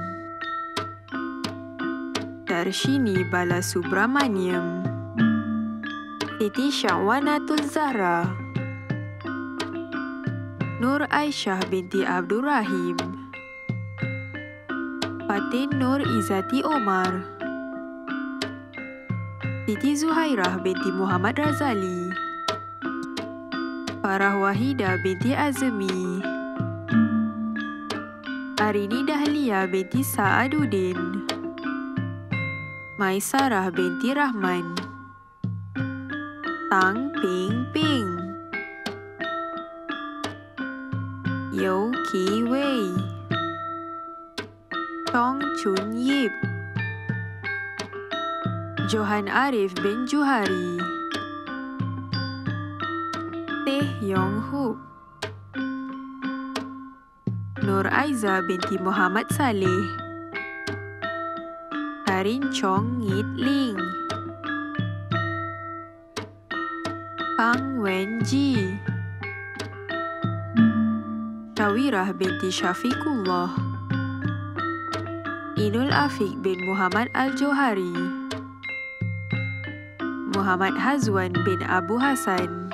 H: Darshini Balasubramaniam. Siti Syawanatul Zahra. Nur Aisyah binti Abdul Rahim. Fatin Nur Izzati Omar. Siti Zuhairah binti Muhammad Razali. Farah Wahida binti Azmi. Arini Dahlia binti Sa'aduddin. Maisarah binti Rahman. Tang Ping Ping. Yau Ki Wei. Tong Chun Yip. Johan Arif bin Juhari. Teh Yong Hoop. Nur Aiza binti Muhammad Saleh. Karin Chong Ngit Ling. Pang Wen Ji. Syawirah binti Syafiqullah. Inul Afiq bin Muhammad Al-Johari. Muhammad Hazwan bin Abu Hasan.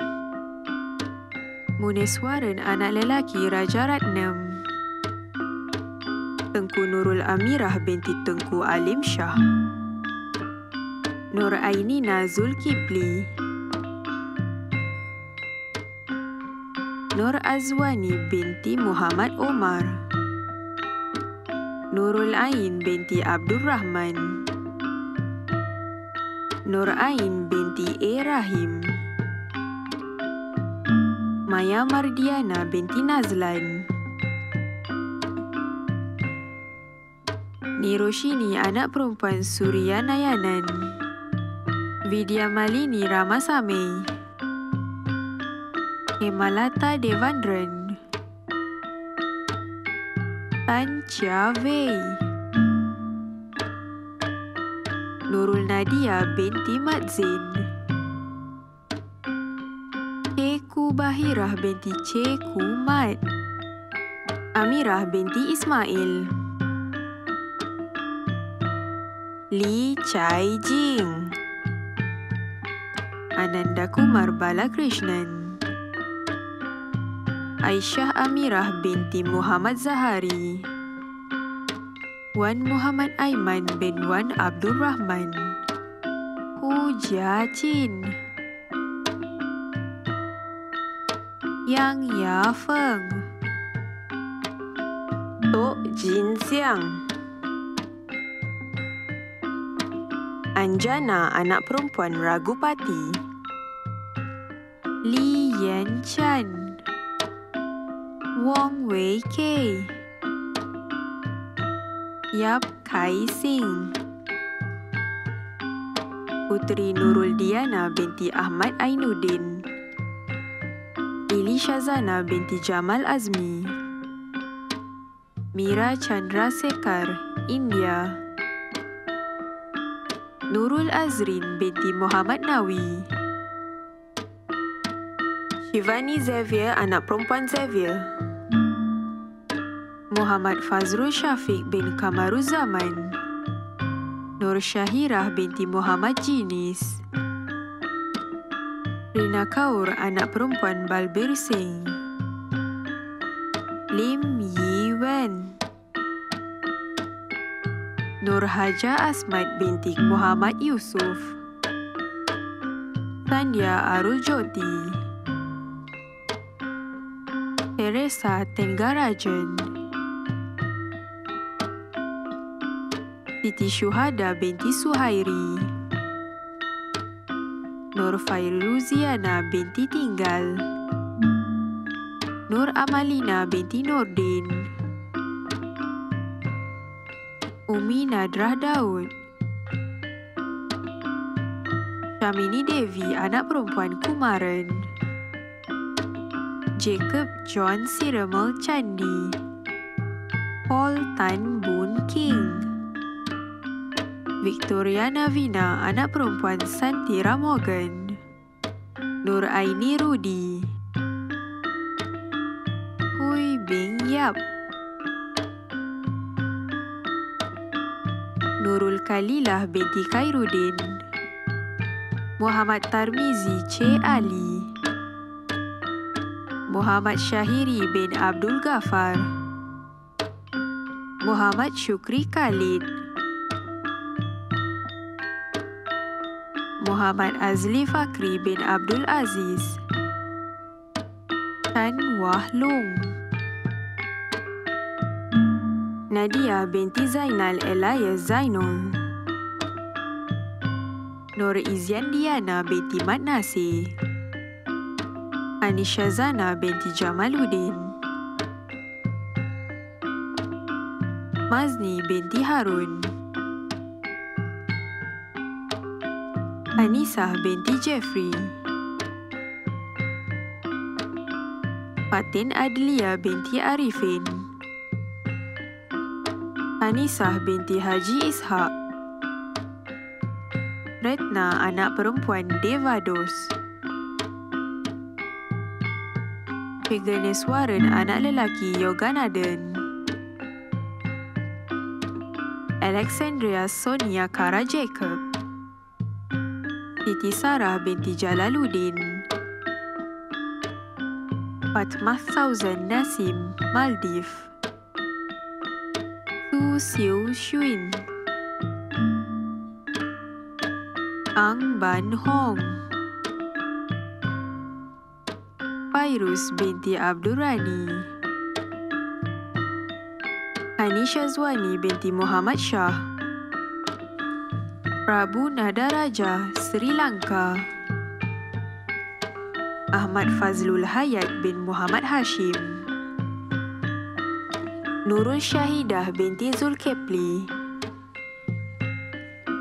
H: Muniswaran anak lelaki Raja Ratnam. Tengku Nurul Amirah binti Tengku Alim Shah. Nur Ainina Zulkifli. Nur Azwani binti Muhammad Omar. Nurul Ain binti Abdul Rahman. Nur Ain binti A. Rahim. Maya Mardiana binti Nazlan. Niroshini anak perempuan Surya Nayanan. Vidya Malini Ramasame. Hemalata Devandran. Tan Chia Wei. Nurul Nadia binti Madzin. Ceku Bahirah binti Ceku Mat. Amirah binti Ismail. Li Chai Jing. Ananda Kumar Balakrishnan. Aisyah Amirah binti Muhammad Zahari. Wan Muhammad Aiman bin Wan Abdul Rahman. Hu Jia Chin. Yang Ya Feng. Tok Jin Xiang. Anjana anak perempuan Ragupati. Li Yan Chan. Wong Wei Kei. Yap Kai Singh. Putri Nurul Diana binti Ahmad Ainuddin. Ili Shazana binti Jamal Azmi. Mira Chandrasekhar, India. Nurul Azrin binti Muhammad Nawi. Shivani Xavier, anak perempuan Xavier. Muhammad Fazrul Syafiq bin Kamaruzaman. Nur Syahirah binti Muhammad Jinis. Rina Kaur, anak perempuan Balbir Singh. Lim Yi Wen. Nur Haja Asmat binti Muhammad Yusuf. Sandhya Arul Jyoti. Teresa Tenggarajan. Siti Syuhada binti Suhairi. Nur Fairuziana binti Tinggal. Nur Amalina binti Nordin. Umi Nadrah Daud. Syamini Devi, anak perempuan Kumaran. Jacob John Siramal Chandi. Paul Tan Boon King. Victoria Navina, anak perempuan Santira Morgan. Nur Aini Rudi. Hui Bing Yap. Nurul Kalilah binti Khairuddin. Muhammad Tarmizi C. Ali. Muhammad Syahiri bin Abdul Ghaffar. Muhammad Syukri Khalid. Muhammad Azli Fakri bin Abdul Aziz. Tan Wah Lung. Nadia binti Zainal Elias Zainul. Nur Izian Diana binti Mat Nasir. Anisha Zana binti Jamaluddin. Mazni binti Harun. Anisah binti Jeffrey. Fatin Adlia binti Arifin. Anisah binti Haji Ishak. Retna, anak perempuan Devados. Vigneswaran, anak lelaki Yoganathan. Alexandria Sonia Kara Jacob. Siti Sarah binti Jalaluddin. Fatmah Thousand Nasim, Maldives. Su Siu Shuin. Ang Ban Hong. Fairuz binti Abdurrani. Hani Shazwani binti Muhammad Shah. Prabu Nadaraja, Sri Lanka. Ahmad Fazlul Hayat bin Muhammad Hashim. Nurul Syahidah binti Zulkepli.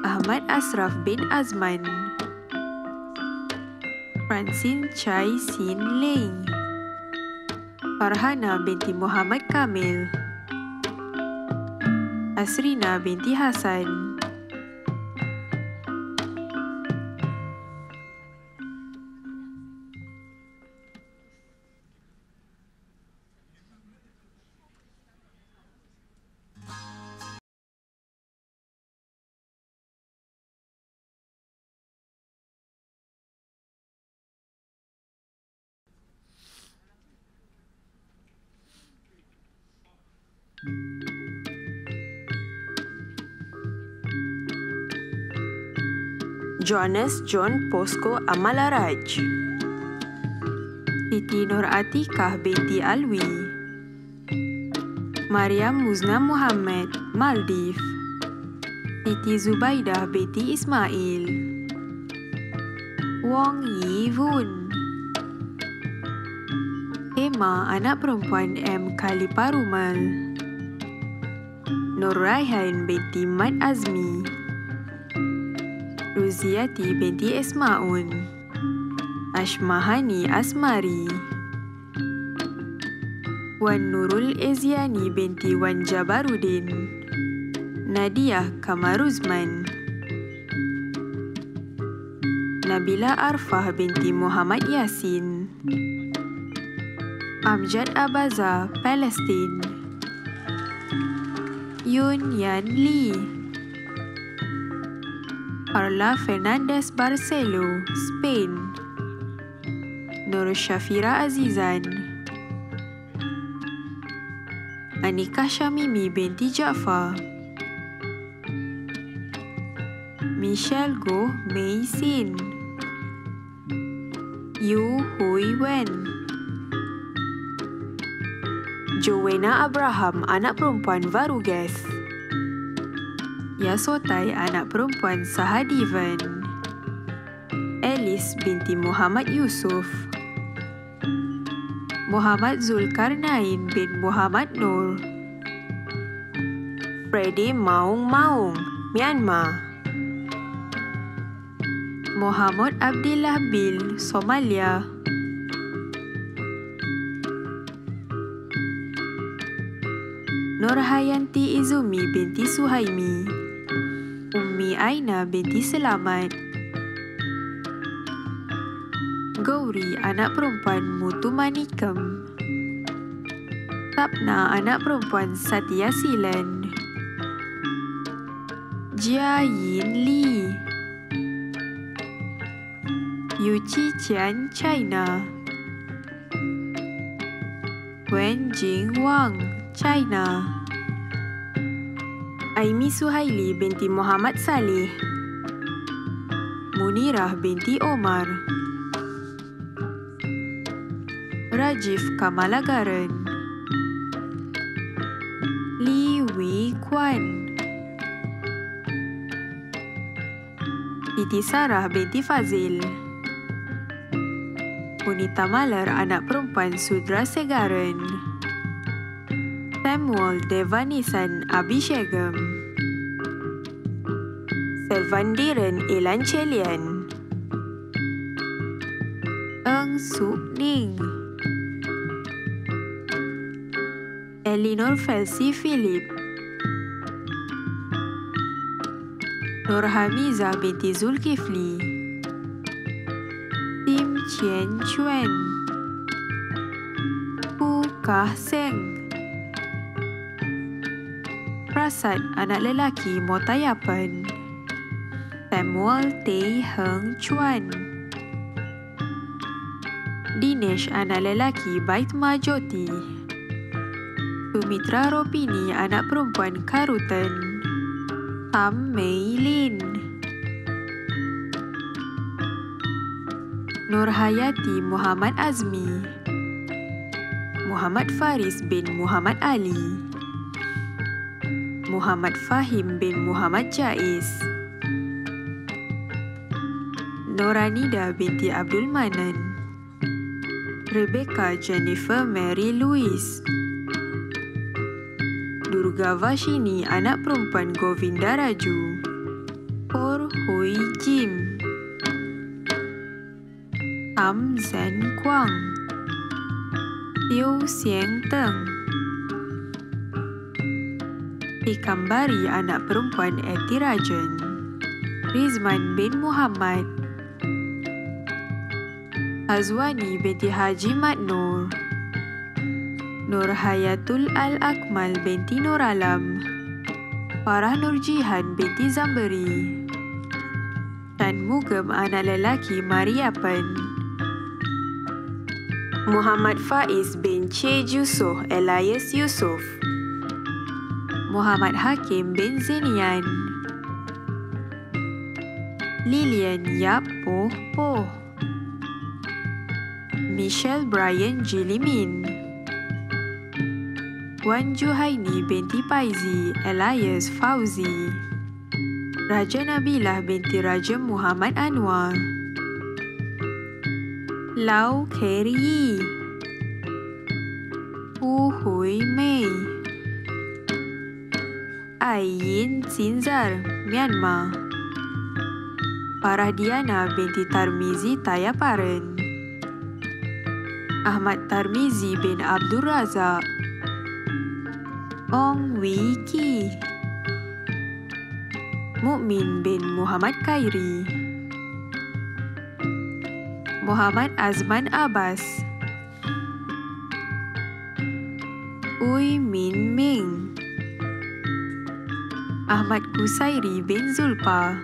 H: Ahmad Asraf bin Azman. Francine Chai Sin Ling. Farhana binti Muhammad Kamil. Asrina binti Hasan. Jonas John Posko Amalaraj. Siti Nur Atikah binti Alwi. Mariam Muzna Muhammad, Maldives. Siti Zubaidah binti Ismail. Wong Yi Vun. Emma, anak perempuan M. Kaliparumal. Nur Raihan binti Mat Azmi, Ruziati binti Ismaun, Ashmahani Asmari, Wan Nurul Eziani binti Wan Jabarudin, Nadia Kamaruzman, Nabila Arfah binti Muhammad Yasin, Amjad Abaza, Palestin, Yun Yan Lee, Carla Fernandez Barcelo, Spain, Nur Syafira Azizan, Anika Syamimi binti Jaafar, Michelle Goh Mei Sin, Yu Hui Wen, Joanna Abraham, anak perempuan Varuges, Yasotai, anak perempuan Sahadivan, Alice binti Muhammad Yusuf, Muhammad Zulkarnain bin Muhammad Nur, Freddy Maung Maung, Myanmar, Muhammad Abdillah Bil, Somalia, Nurhayanti Izumi binti Suhaimi, Ummi Aina binti Selamat, Gauri, anak perempuan Mutu Manikam, Sapna, anak perempuan Satya Silan, Jia Yin Li, Yu Qiqian, China, Wen Jing Wang, China, Aimi Suhaili binti Muhammad Saleh, Munirah binti Omar, Rajiv Kamalagaran, Li Wei Kwan, Siti Sarah binti Fazil, Punita Malar, anak perempuan Sudra Segaran, Samuel Devanisan Abhishegam, Selvandiran Ilan Chelian, Eng Suk Ning, Elinor Felsi Philip, Nur Hamiza binti Zulkifli, Tim Chien Chuen, Pu Kah Seng, Prasad, anak lelaki Motayapan, Samuel Tay Heng Chuan, Dinesh, anak lelaki Bait Majoti, Sumitra Ropini, anak perempuan Karutan, Tam Mei Lin, Nurhayati Muhammad Azmi, Muhammad Faris bin Muhammad Ali, Muhammad Fahim bin Muhammad Jais, Noranida binti Abdul Manan, Rebecca Jennifer Mary Louise, Durga Vashini, anak perempuan Govinda Raju, Por Hui Jim, Am Zhen Kwang, Liu Xiang Teng, Ikambari, anak perempuan Eti Rajan, Rizman bin Muhammad, Azwani binti Haji Mat Nur, Nur Hayatul Al-Akmal binti Nur Alam, Farah Nur Jihan binti Zamberi, Tan Mugam, anak lelaki Mariapan, Muhammad Faiz bin Che Jusoh Elias Yusof, Muhammad Hakim bin Zinian, Lilian Yap Poh Poh, Michelle Brian Jilimin, Wan Juhaini binti Paizi Elias Fauzi, Raja Nabilah binti Raja Muhammad Anwar, Lau Keri, Pu Hui Mei, Ayin Sinzar, Myanmar. Farahdiana binti Tarmizi, Tayaparen. Ahmad Tarmizi bin Abdul Razak. Ong Wee Ki. Mukmin bin Muhammad Khairi. Muhammad Azman Abbas. Uy Min Ming. Ahmad Kusairi bin Zulpa.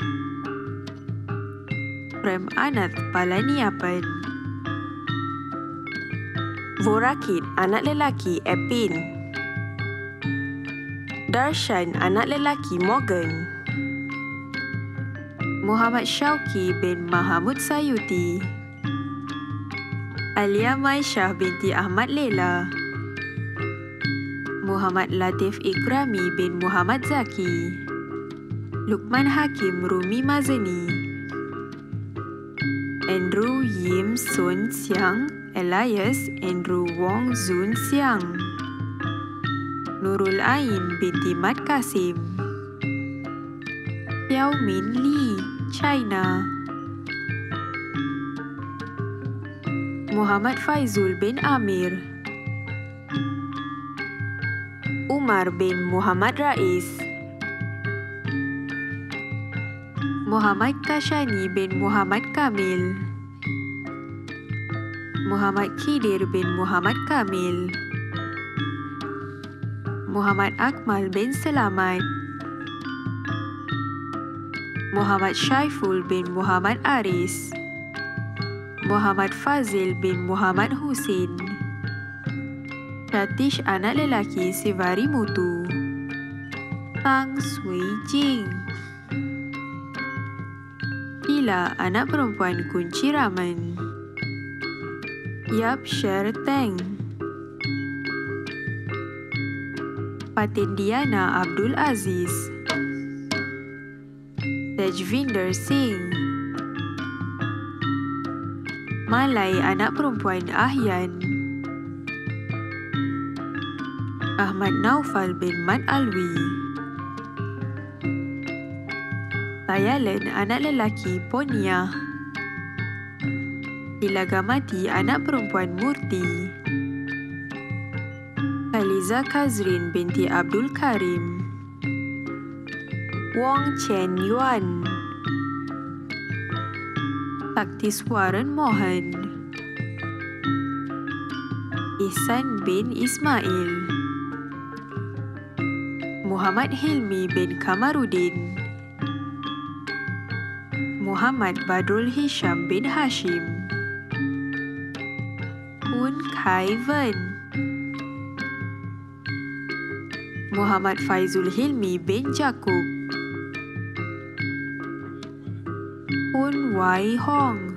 H: Prem Anath Palaniapan.
I: Vorakit, anak lelaki Epin. Darshan, anak lelaki Morgan.
H: Muhammad Syauqi bin Mahamud Sayuti. Alia Maisyah binti Ahmad Lela. Muhammad Latif Ikrami bin Muhammad Zaki. Lukman Hakim Rumi Mazani. Andrew Yim Sun Siang alias Andrew Wong Zun Siang. Nurul Ain binti Mat Kasim. Xiao Min Li, China. Muhammad Faizul bin Amir.
I: Umar bin Muhammad Rais.
H: Muhammad Kashani bin Muhammad Kamil. Muhammad Khidir bin Muhammad Kamil. Muhammad Akmal bin Selamat. Muhammad Syaiful bin Muhammad Aris. Muhammad Fazil bin Muhammad Husin. Ratish anak lelaki Sivari Mutu. Tang Sui Jing. Ila anak perempuan Kunci Raman. Yap Sher Teng. Patindiana Abdul Aziz. Tejvinder Singh. Malay anak perempuan Ahyan. Ahmad Naufal bin Mat Alwi. Tayalan anak lelaki Ponia. Ilagamati anak perempuan Murti. Khaliza Kazrin binti Abdul Karim. Wong Chen Yuan. Taktiswaran Mohan. Ihsan bin Ismail. Muhammad Hilmi bin Kamarudin. Muhammad Badrul Hisham bin Hashim. Hun Khai Ven. Muhammad Faizul Hilmi bin Jakub. Hun Wai Hong.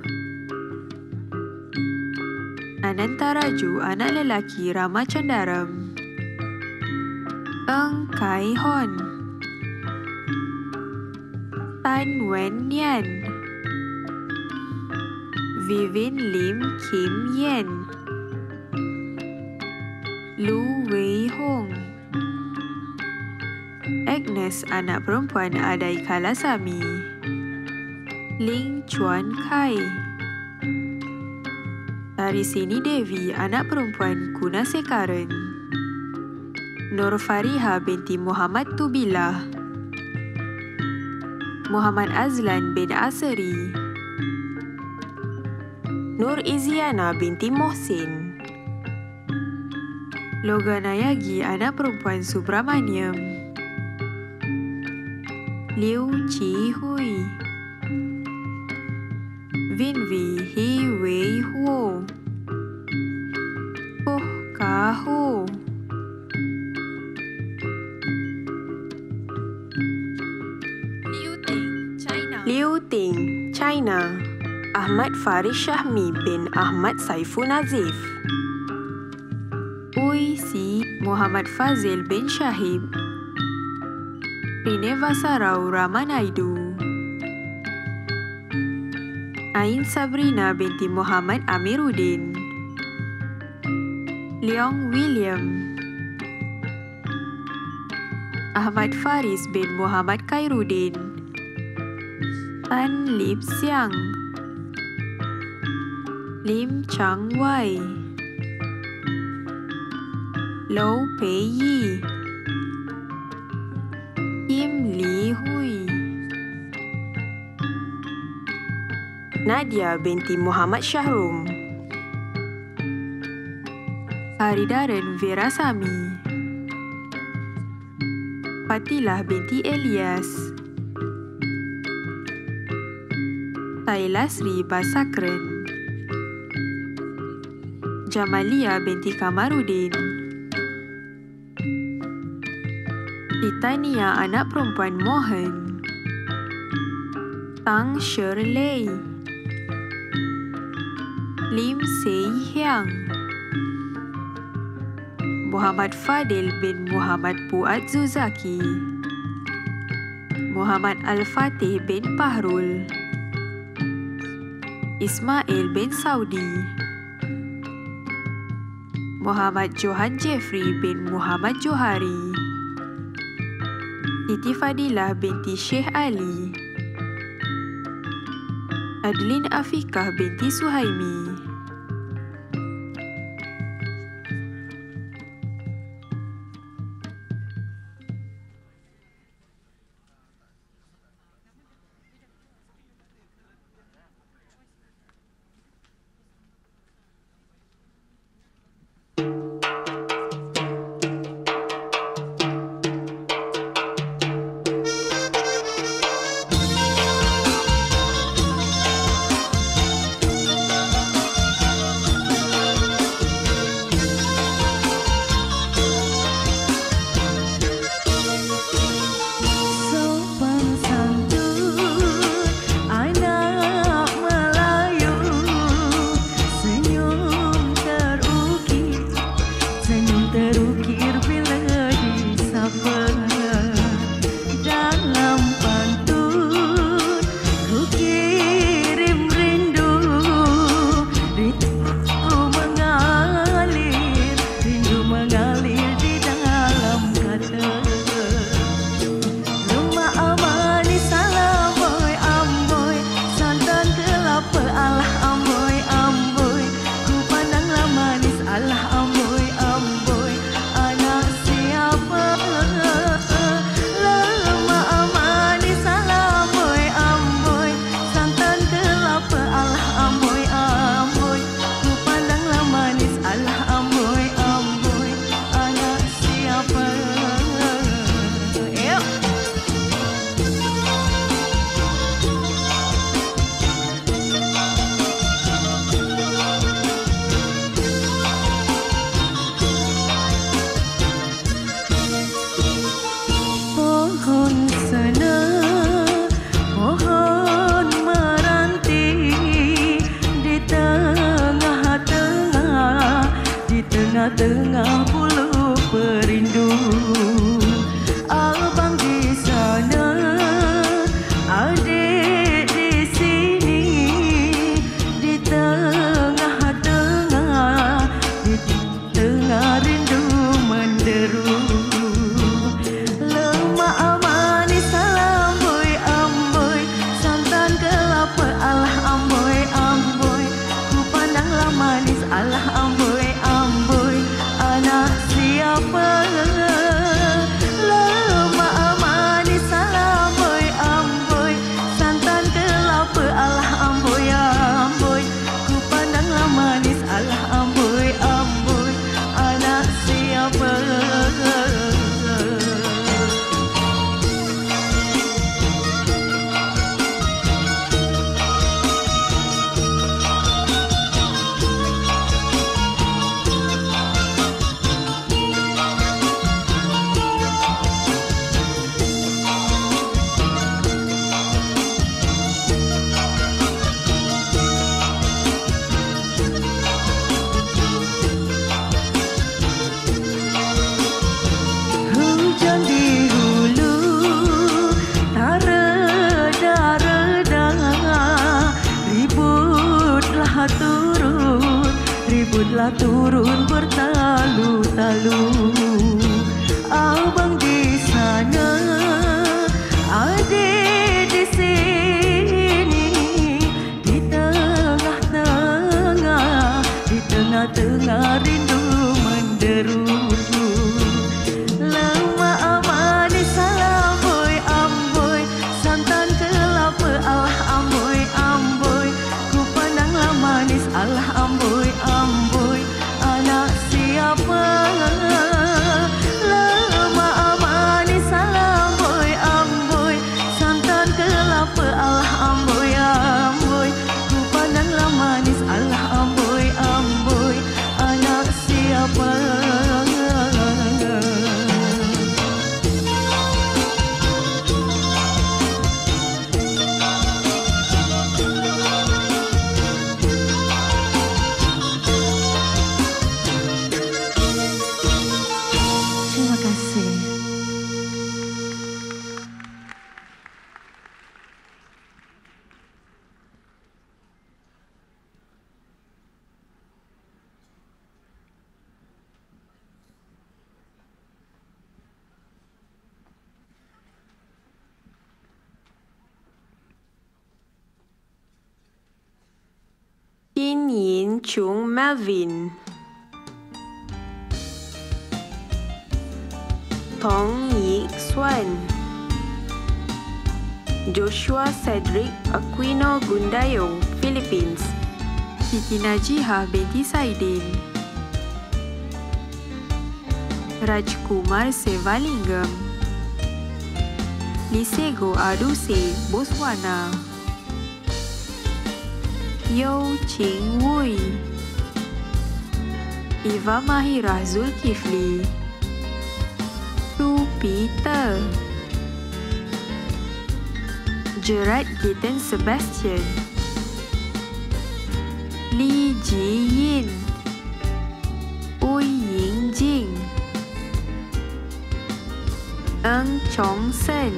H: Anantaraju anak lelaki Rama Candaram. Eng Kai Hon. Tan Wen Yan. Vivin Lim Kim Yen. Lu Wei Hong. Agnes anak perempuan Adai Kalasami. Ling Chuan Kai. Tarisini Devi anak perempuan Kunasekaran. Nur Fariha binti Muhammad Tubilah. Muhammad Azlan bin Asari.
I: Nur Iziana binti Mohsin.
H: Loganayagi anak perempuan Subramaniam. Liu Chi Hui. Vinvi Hi Wei Huo. Puh Ka Ho.
I: Liu Ting, China. Ahmad Faris Syahmi bin Ahmad Saiful Nazif.
H: Ui Si Muhammad Fazil bin Syahib. Srinivasarao Ramanaidu. Ain Sabrina binti Muhammad Amiruddin. Leong William. Ahmad Faris bin Muhammad Khairuddin, Tan Lip Siang, Lim Chang Wai, Low Pei Yi, Kim Li Hui, Nadia binti Muhammad Syahrum, Haridaren Virasami, Fatilah binti Elias, Tailasri Basakren, Jamalia binti Kamarudin, Titania anak perempuan Mohan, Tang Shirley, Lim Sei Hyang, Muhammad Fadil bin Muhammad Puat Zuzaki, Muhammad Al-Fatih bin Pahrul, Ismail bin Saudi, Muhammad Johan Jeffrey bin Muhammad Johari, Siti Fadilah binti Syekh Ali, Adlin Afikah binti Suhaimi,
I: Tin Yin Chung Melvin, Tong Yik Swan, Joshua Cedric Aquino Gundayo, Philippines. Siti Najihah binti Saidin, Rajkumar Sevalingam, Lisego Aduse, Botswana. Yo Ching Wui, Iva Mahirah Zulkifli, Tu Peter, Gerard Gideon Sebastian, Li Ji Yin, Ui Ying Jing, Eng Chong Sen,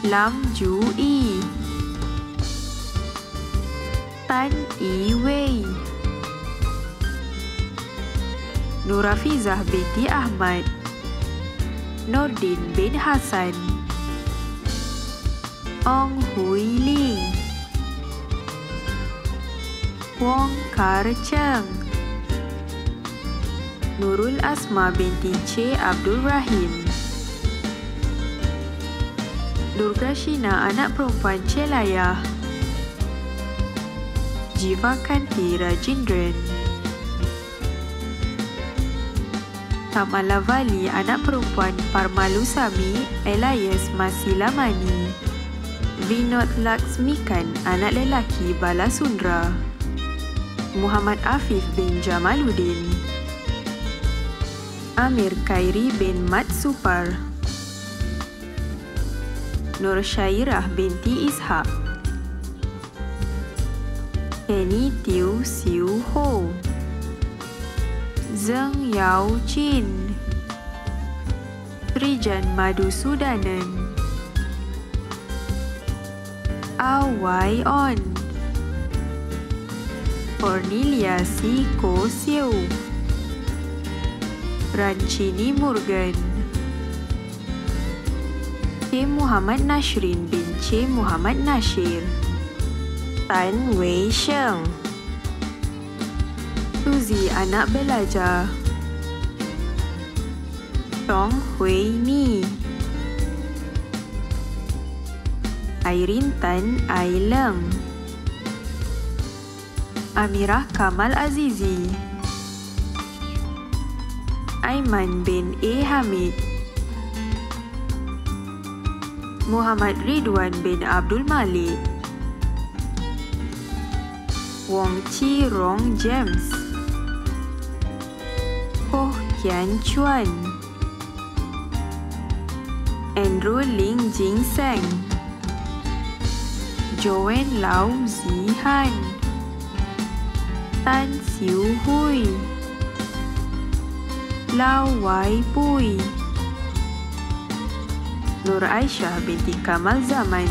I: Lam Ju Yi, Tan Yi Wei, Nurafizah binti Ahmad, Nordin bin Hasan, Ong Hui Ling, Wong Kar Cheng, Nurul Asma binti C. Abdul Rahim, Durga Shina anak perempuan Celayah, Jiva Kanti Rajendran, Kamala Vali anak perempuan Parmalu Sami alias Masilamani, Vinod Laksmikan anak lelaki Balasundra, Muhammad Afif bin Jamaluddin, Amir Khairi bin Mat Supar, Nur Syairah binti Ishak, Kenny Tiu Siu Ho, Zeng Yao Chin, Trijan Madhusudanan, Awai On, Cornelia Si Ko Siu, Ranchini Morgan, C. Muhammad Nashrin bin C. Muhammad Nashir, Tan Wei Sheng, Suzy anak belajar, Tong Hui Ni, Airin Tan Ai Leng, Amirah Kamal Azizi, Aiman bin A. Hamid, Muhammad Ridwan bin Abdul Malik, Wong Chi Rong James, Koh Kian Chuan, Andrew Ling Jing Seng, Joanne Lau Zihan, Tan Siu Hui, Lau Wai Pui, Nur Aisyah binti Kamal Zaman,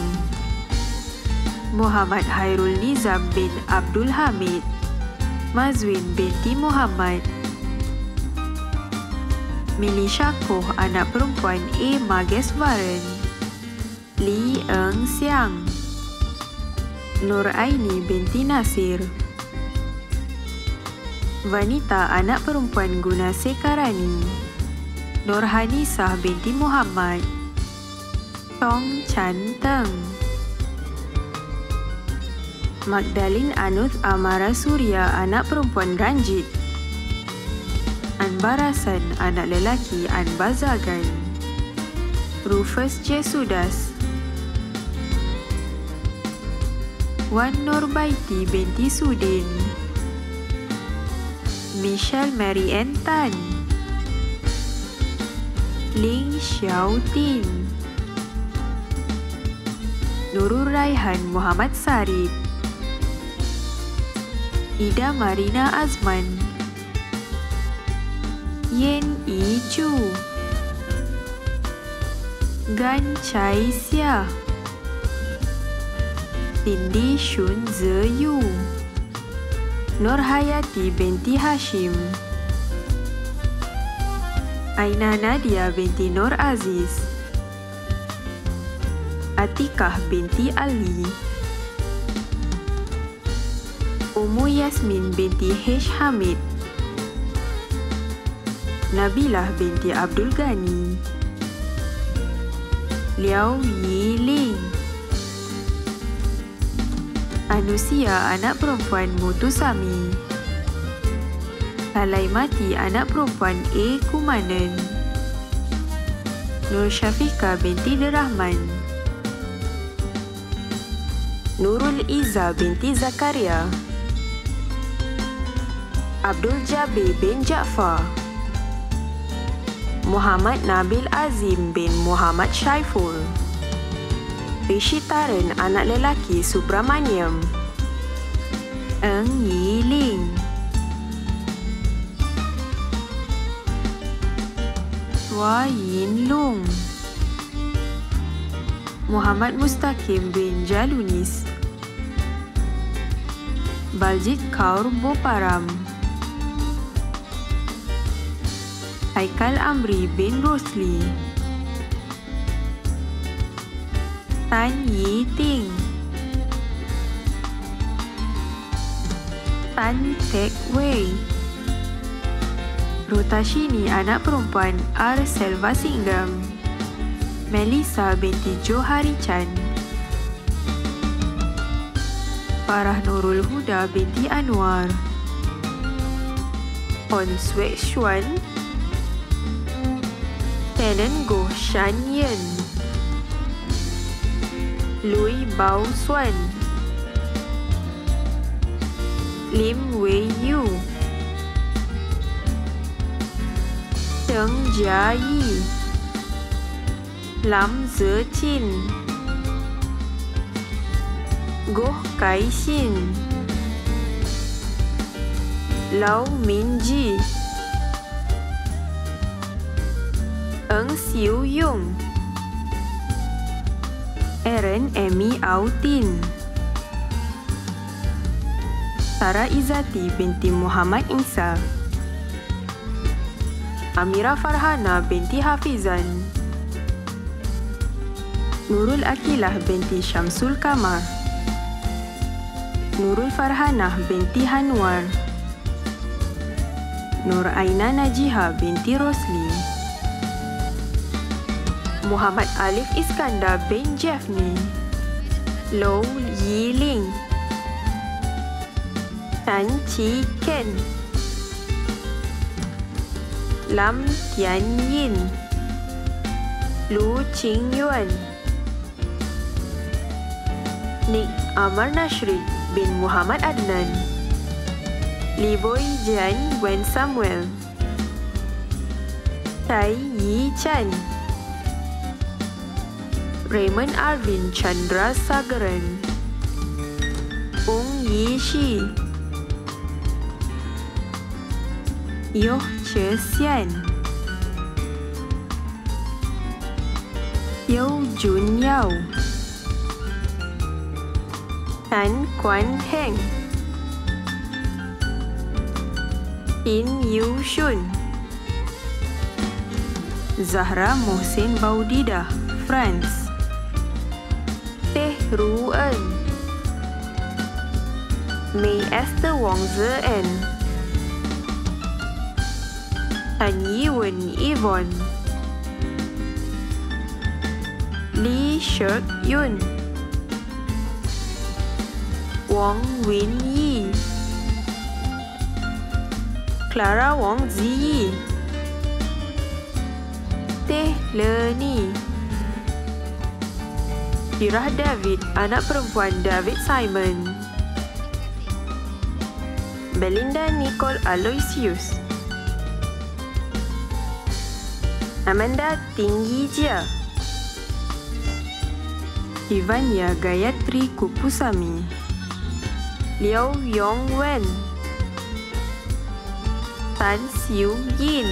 I: Muhammad Hairul Nizam bin Abdul Hamid, Mazwin binti Muhammad, Mili Syakoh anak perempuan A. Mageswaran, Li Eng Siang, Nur Aini binti Nasir, Vanita anak perempuan Guna Sekarani, Nur Hanisah binti Muhammad, Tong Chan Teng, Magdalene Anuth Amara Surya anak perempuan Ranjit, Anbarasan anak lelaki Anbazagan, Rufus J. Sudas, Wan Nurbaiti binti Sudin, Michelle Mary Ann Tan, Ling Xiao Tin, Nurul Raihan Muhammad Sarip, Ida Marina Azman, Yen Yi Chu, Gan Chai Sia, Cindy Shun Ze Yu, Nur Hayati binti Hashim, Aina Nadia binti Nur Aziz, Atikah binti Ali, Ummu Yasmin binti H. Hamid, Nabilah binti Abdul Ghani, Liao Yi Ling, Anusia anak perempuan Mutusami, Alaimati anak perempuan A. Kumanan, Nur Syafiqah binti Derrahman, Nurul Iza binti Zakaria, Abdul Jabir bin Jaafar, Muhammad Nabil Azim bin Muhammad Syaiful, Rishi Taran anak lelaki Subramaniam, Eng Yi Ling, Tua Yin Lung, Muhammad Mustaqim bin Jalunis, Baljit Kaur Boparam, Haikal Amri bin Rosli, Tan Yi Ting, Tan Tek Wei, Rotashini anak perempuan R. Selva Singgam, Melissa binti Johari Chan, Farah Nurul Huda binti Anwar, Hon Swek Xuan, Tenen Goh Shan Yen, Lui Bao Xuan, Lim Wei Yu, Teng Jia Yi, Lam Ze Chin, Goh Kai Xin, Lau Min Ji, Eng Siu Yung, Erin Emi Autin, Sarah Izzati binti Muhammad Insa, Amira Farhana binti Hafizan, Nurul Akilah binti Syamsul Kamar, Nurul Farhanah binti Hanwar, Nur Aina Najiha binti Rosli, Muhammad Alif Iskandar bin Jeffney, Low Yi Ling, Tan Chi Ken, Lam Tian Yin, Lu Qing Yuan, Nik Amar Nashrid bin Muhammad Adnan, Li Boy Jian Wen Samuel, Tai Yi Chan, Raymond Arvin Chandra Sagaran, Ung Yi Shi, Yoh Che Xian, Yau Jun Yao, Tan Quan Heng, In Yu Shun, Zahra Mohsin Baudidah, France, Teh Ruen, May Esther Wong Ze En, Tan Yiwen Yvonne, Lee Shirk Yun, Wong Win Yi, Clara Wong Ziyi, Teh Le Ni, Irah David anak perempuan David Simon, Belinda Nicole Aloysius, Amanda Tinggi Jia, Ivania Gayatri Kupusami, Liao Yong Wen, Tan Siu Yin,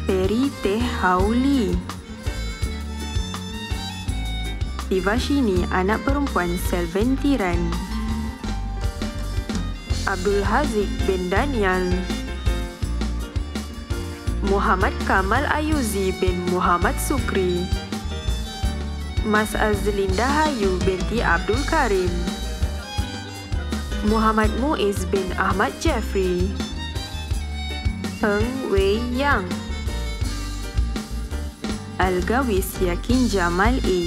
I: Peri Teh Hauli, Ivashini anak perempuan Selventiran, Abdul Haziq bin Daniel, Muhammad Kamal Ayuzi bin Muhammad Sukri, Mas Azlinda Hayu binti Abdul Karim, Muhammad Muiz bin Ahmad Jeffrey, Peng Wei Yang, Al-Gawis Yakin Jamal A,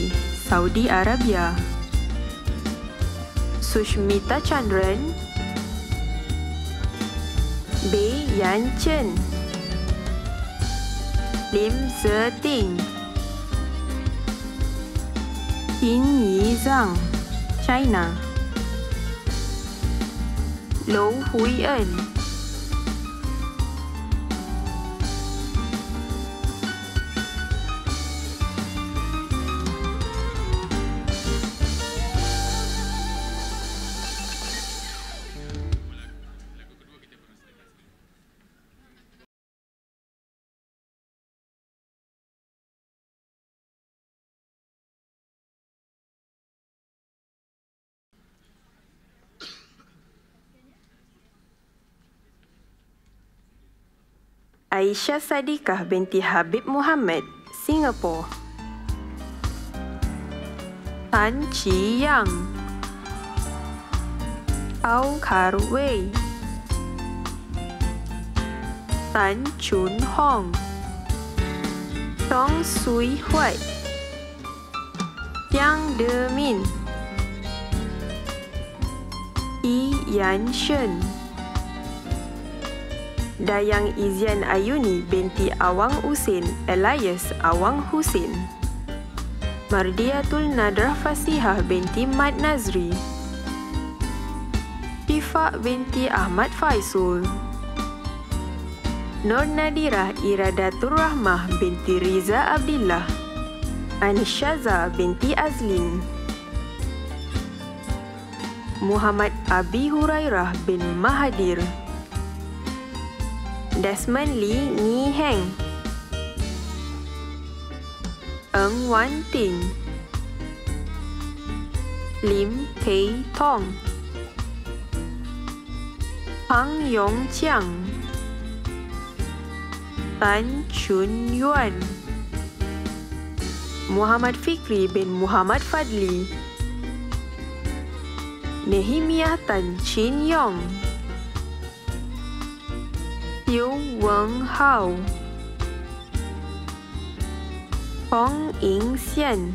I: Saudi Arabia, Sushmita Chandran, Bei Yan Chen, Lim Zeting, Qin Yi Zhang, China, Lou Hui En, Aisyah Sadikah binti Habib Muhammad, Singapore, Tan Chi Yang, Au Kar Wei, Tan Chun Hong, Tong Sui Huat, Yang De Min, Yi Yan Shen, Dayang Izian Ayuni binti Awang Usin alias Awang Husin, Mardiatul Nadrah Fasihah binti Mat Nazri, Shifa binti Ahmad Faisul, Nur Nadirah Iradatur Rahmah binti Riza Abdillah, Anishaza binti Azlin, Muhammad Abi Hurairah bin Mahathir, Desmond Lee Ngi Heng, Eng Wan Tin, Lim Pei Tong, Pang Yong Chiang, Tan Chun Yuan, Muhammad Fikri bin Muhammad Fadli, Nehemiah Tan Chin Yong, Yu Weng Hao, Hong Ying Xian,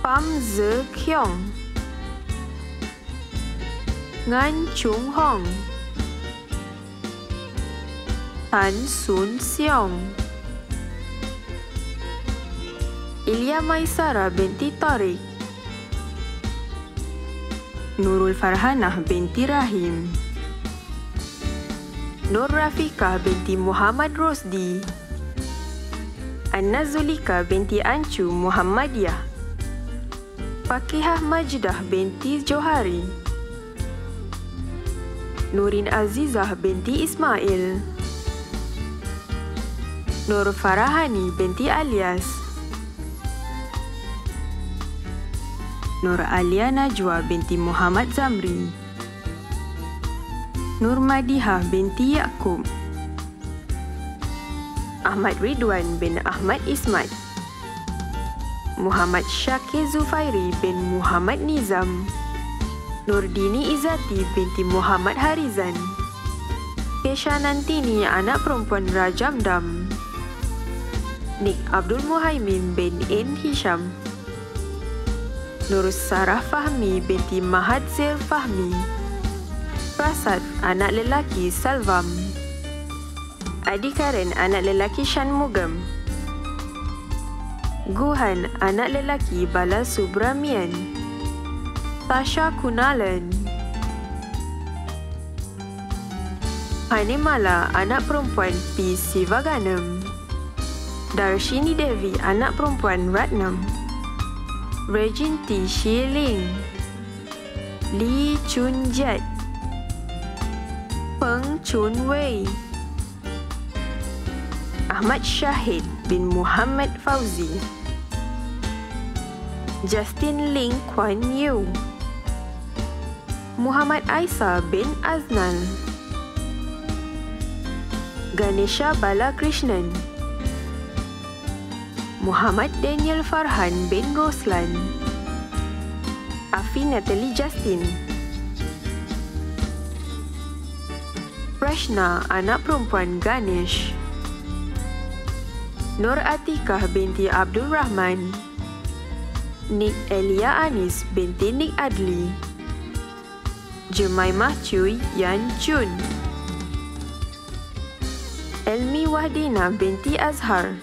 I: Pham Ze Kyong, Ngan Chung Hong, Tan Sun Seong, Ilya Maisara binti Tariq, Nurul Farhanah binti Rahim, Nur Rafiqah binti Muhammad Rosdi, Anna Zulika binti Ancu Muhammadiyah, Fakihah Majdah binti Johari, Nurin Azizah binti Ismail, Nur Farahani binti Alias, Nur Alia Najwa binti Muhammad Zamri, Nur Madihah binti Yaakob, Ahmad Ridwan bin Ahmad Ismat, Muhammad Syakir Zufairi bin Muhammad Nizam, Nurdini Izzati binti Muhammad Harizan, Kesha Nantini anak perempuan Rajam Dam, Nik Abdul Muhaimin bin N. Hisham, Nurus Sarah Fahmi binti Mahadzir Fahmi, Prasad anak lelaki Salvam, Adi Karen anak lelaki Shanmugam, Guhan anak lelaki Bala Subramian, Tasha Kunalan, Hanimala anak perempuan P. Sivaganam, Darshini Devi anak perempuan Ratnam, Reginti Shilling, Lee Chun Jet, Peng Chun Wei, Ahmad Syahid bin Muhammad Fauzi, Justin Ling Kuan Yew, Muhammad Aisyah bin Aznal, Ganesha Balakrishnan, Muhammad Daniel Farhan bin Roslan, Afi Natalie Justin. Prashna, anak perempuan Ganesh. Nur Atikah binti Abdul Rahman. Nik Elia Anis binti Nik Adli. Jemaimah Cuy Yan Chun. Elmi Wahdina binti Azhar.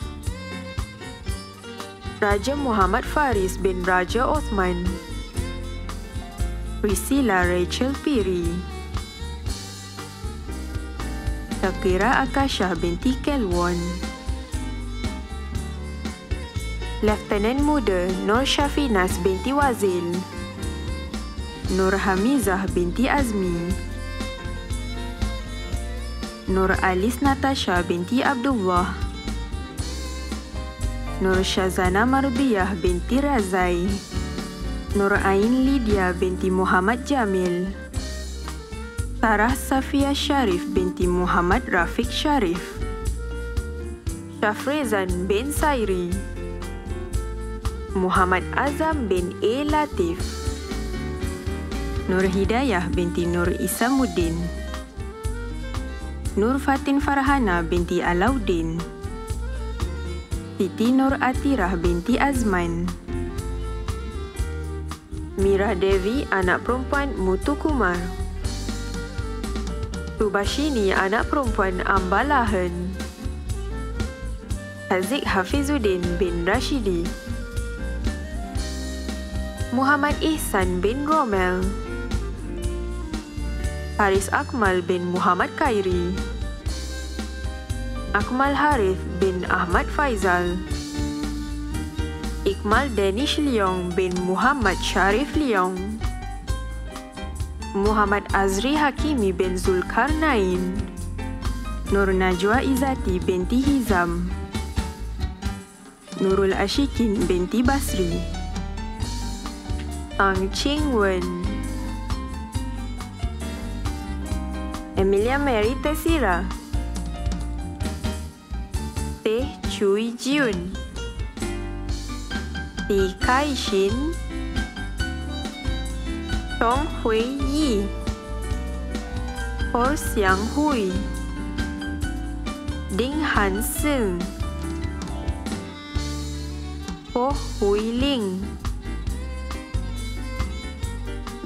I: Raja Muhammad Faris bin Raja Osman. Priscilla Rachel Piri. Shakira Akasha binti Kelwon. Lieutenant Muda Nur Syafinas binti Wazil. Nur Hamizah binti Azmi. Nur Alis Natasha binti Abdullah. Nur Shazana Marbiyah binti Razai. Nur Ain Lydia binti Muhammad Jamil. Sarah Safia Sharif binti Muhammad Rafiq Sharif. Syafrezan bin Sairi. Muhammad Azam bin A. Latif. Nur Hidayah binti Nur Isamuddin. Nur Fatin Farhana binti Alauddin. Siti Nur Atirah binti Azman. Mira Devi, anak perempuan Mutu Kumar. Subashini, anak perempuan Ambalahan. Haziq Hafizuddin bin Rashidi. Muhammad Ihsan bin Romel. Haris Akmal bin Muhammad Khairi. Akmal Harith bin Ahmad Faizal. Iqmal Danish Leong bin Muhammad Sharif Leong. Muhammad Azri Hakimi bin Zulkarnain. Nur Najwa Izzati binti Hizam. Nurul Ashikin binti Basri. Ang Ching Wen. Emilia Mary Tesira. Teh Chui Jiun. Ti Kai Shin. Tong Hui Yi. Hor Xiang Hui. Ding Han Seng. Ho Hui Ling.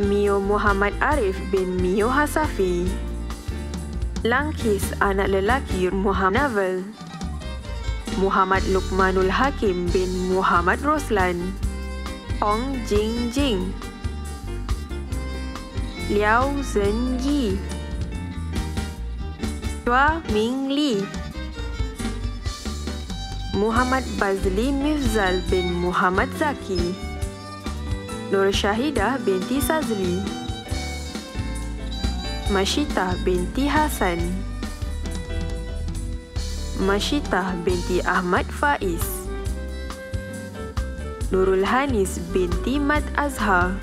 I: Mio Muhammad Arif bin Mio Hasafi. Langkis, anak lelaki Muhammad Navel. Muhammad Luqmanul Hakim bin Muhammad Roslan. Ong Jing Jing. Liao Zhen Yi. Chua Ming Li. Muhammad Bazli Mifzal bin Muhammad Zaki. Nur Syahidah binti Sazli. Mashitah binti Hasan. Mashitah binti Ahmad Faiz. Nurul Hanis binti Mat Azhar.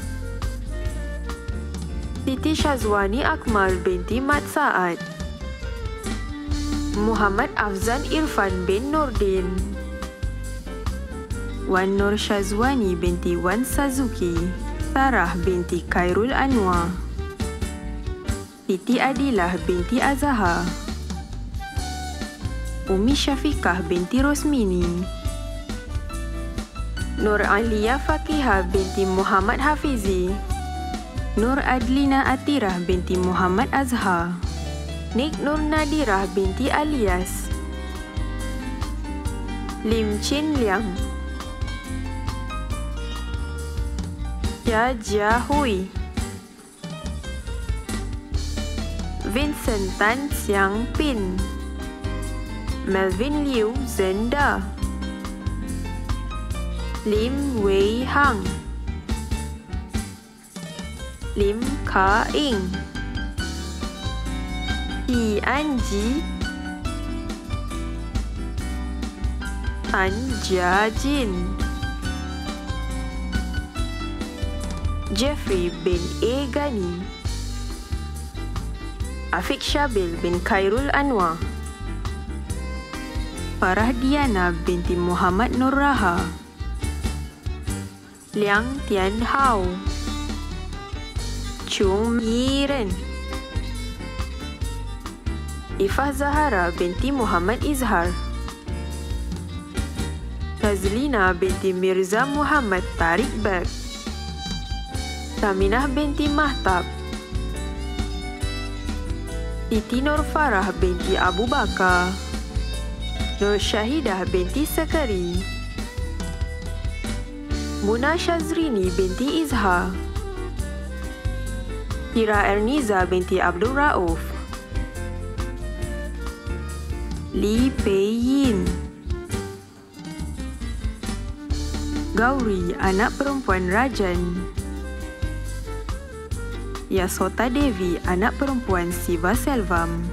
I: Siti Syazwani Akmal binti Mat Saad. Muhammad Afzan Irfan bin Nurdin. Wan Nur Syazwani binti Wan Sazuki. Sarah binti Khairul Anwar. Siti Adilah binti Azahar. Umi Syafiqah binti Rosmini. Nur Aliyah Fakihah binti Muhammad Hafizi. Nur Adlina Atirah binti Muhammad Azhar. Nik Nur Nadirah binti Alias. Lim Chin Liang. Jia Jia Hui. Vincent Tan Xiang Pin. Melvin Liu Zenda. Lim Wei Hang. Lim Ka Ing. Yi Anji. Tan Jia Jin. Jeffrey bin A. Gani. Afiq Syabil bin Khairul Anwar. Farah Diana binti Muhammad Nur Raha. Liang Tian Hao. Chung Yiren. Ifah Zahara binti Muhammad Izhar. Tazlina binti Mirza Muhammad Tariq Bek. Saminah binti Mahtab. Siti Nur Farah binti Abu Bakar. Nur Syahidah binti Sakari. Muna Shazrini binti Izhar. Kira Erniza binti Abdul Rauf. Li Pei Yin. Gauri, anak perempuan Rajan. Yasota Devi, anak perempuan Siva Selvam.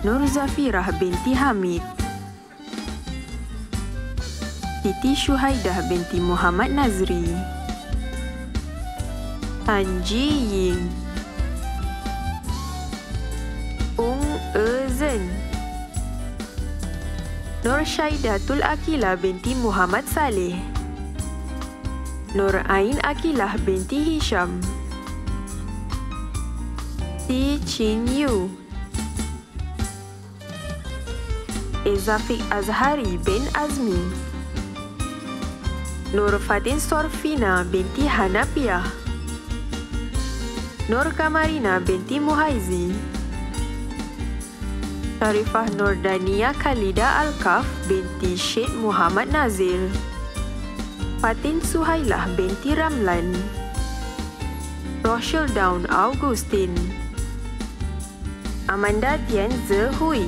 I: Nur Zafirah binti Hamid. Siti Syuhaidah binti Muhammad Nazri. Tan Ji Ying. Ezen. Nur Syaidatul Akilah binti Muhammad Saleh. Nur Ain Akilah binti Hisham. Ti Chin Yu. Ezafik Azhari bin Azmi. Nur Fatin Sorfina binti Hanafiah. Nur Kamarina binti Muhaizi. Sharifah Nur Dania Khalida Al-Kaf binti Syed Muhammad Nazir. Fatin Suhailah binti Ramlan. Rochelle Down Augustine. Amanda Tian Zehui.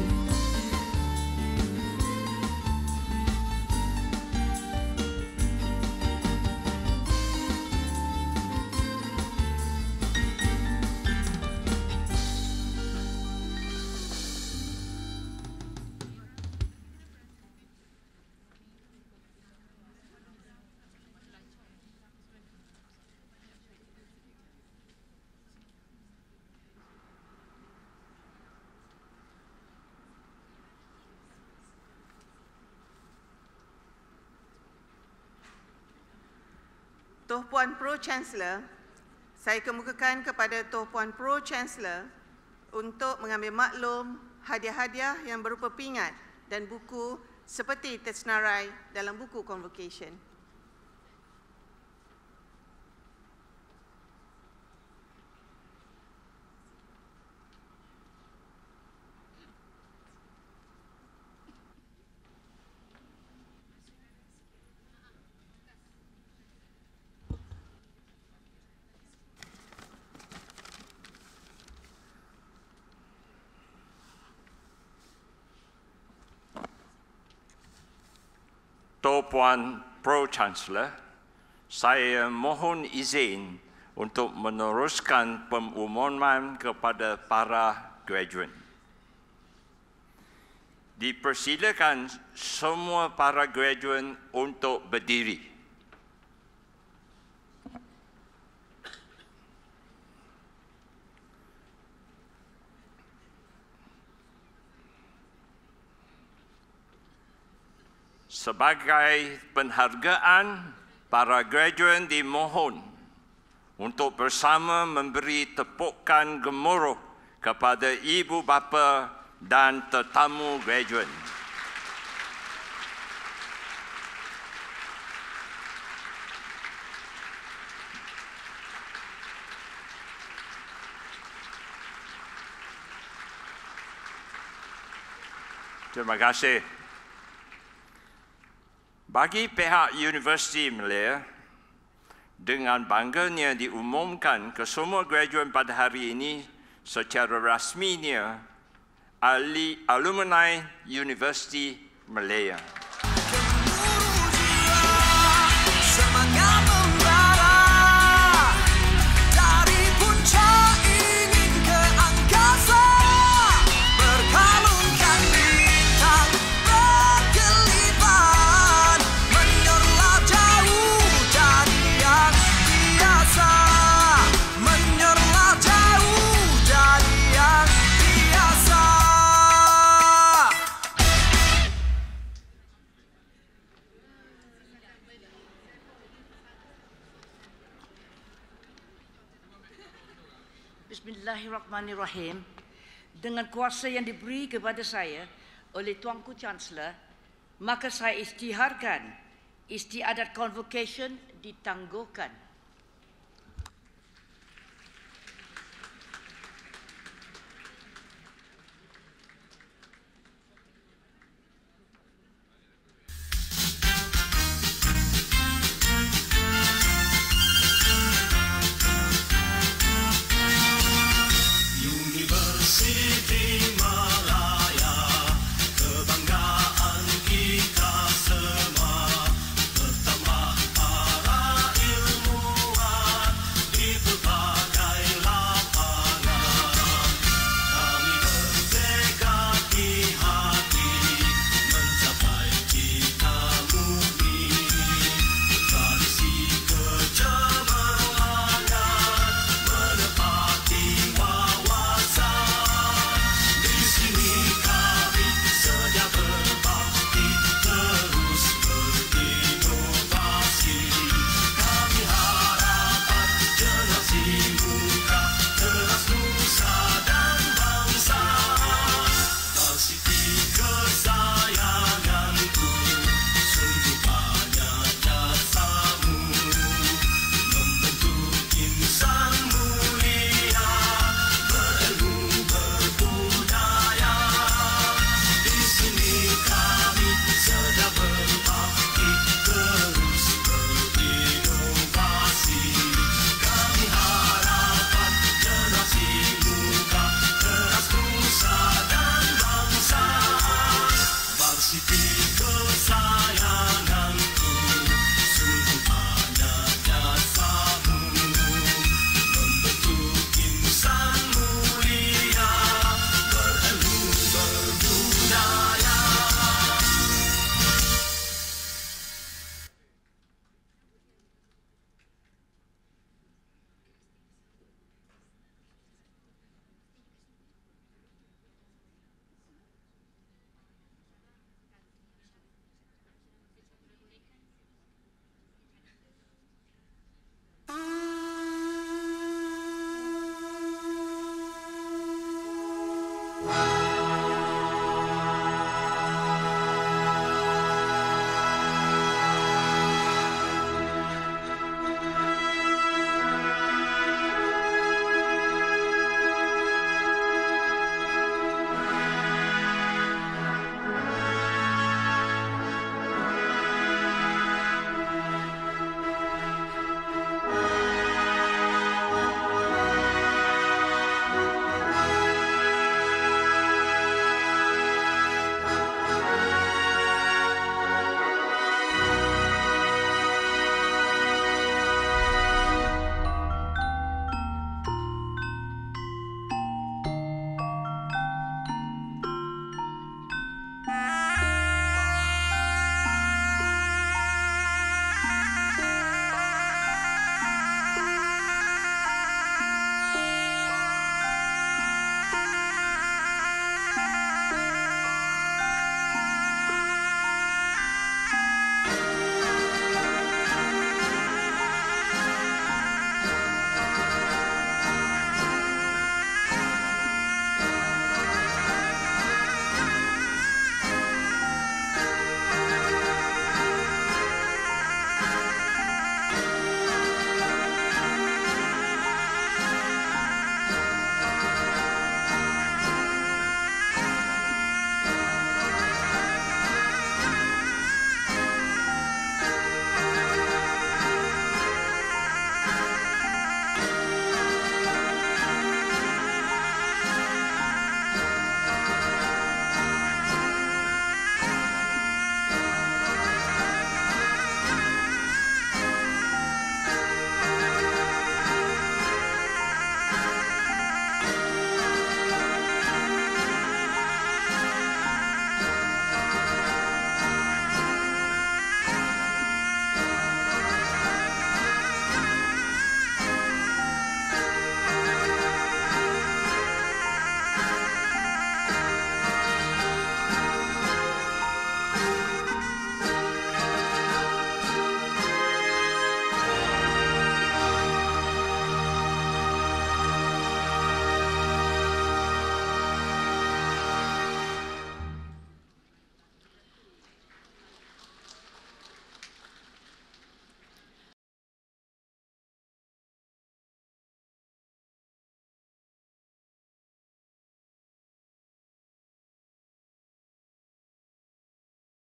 J: Toh Puan Pro-Chancellor, saya kemukakan kepada Toh Puan Pro-Chancellor untuk mengambil maklum hadiah-hadiah yang berupa pingat dan buku seperti tersenarai dalam buku convocation.
K: Toh Puan Pro-Chancellor, saya mohon izin untuk meneruskan pengumuman kepada para graduan. Dipersilakan semua para graduan untuk berdiri. Sebagai penghargaan, para graduan dimohon untuk bersama memberi tepukan gemuruh kepada ibu bapa dan tetamu graduan. Terima kasih. Bagi pihak Universiti Malaya, dengan bangganya diumumkan ke semua graduan pada hari ini secara rasminya Alumni Universiti Malaya.
C: Bismillahirrahmanirrahim. Dengan kuasa yang diberi kepada saya oleh Tuanku Chancellor, maka saya isytiharkan istiadat convocation ditangguhkan.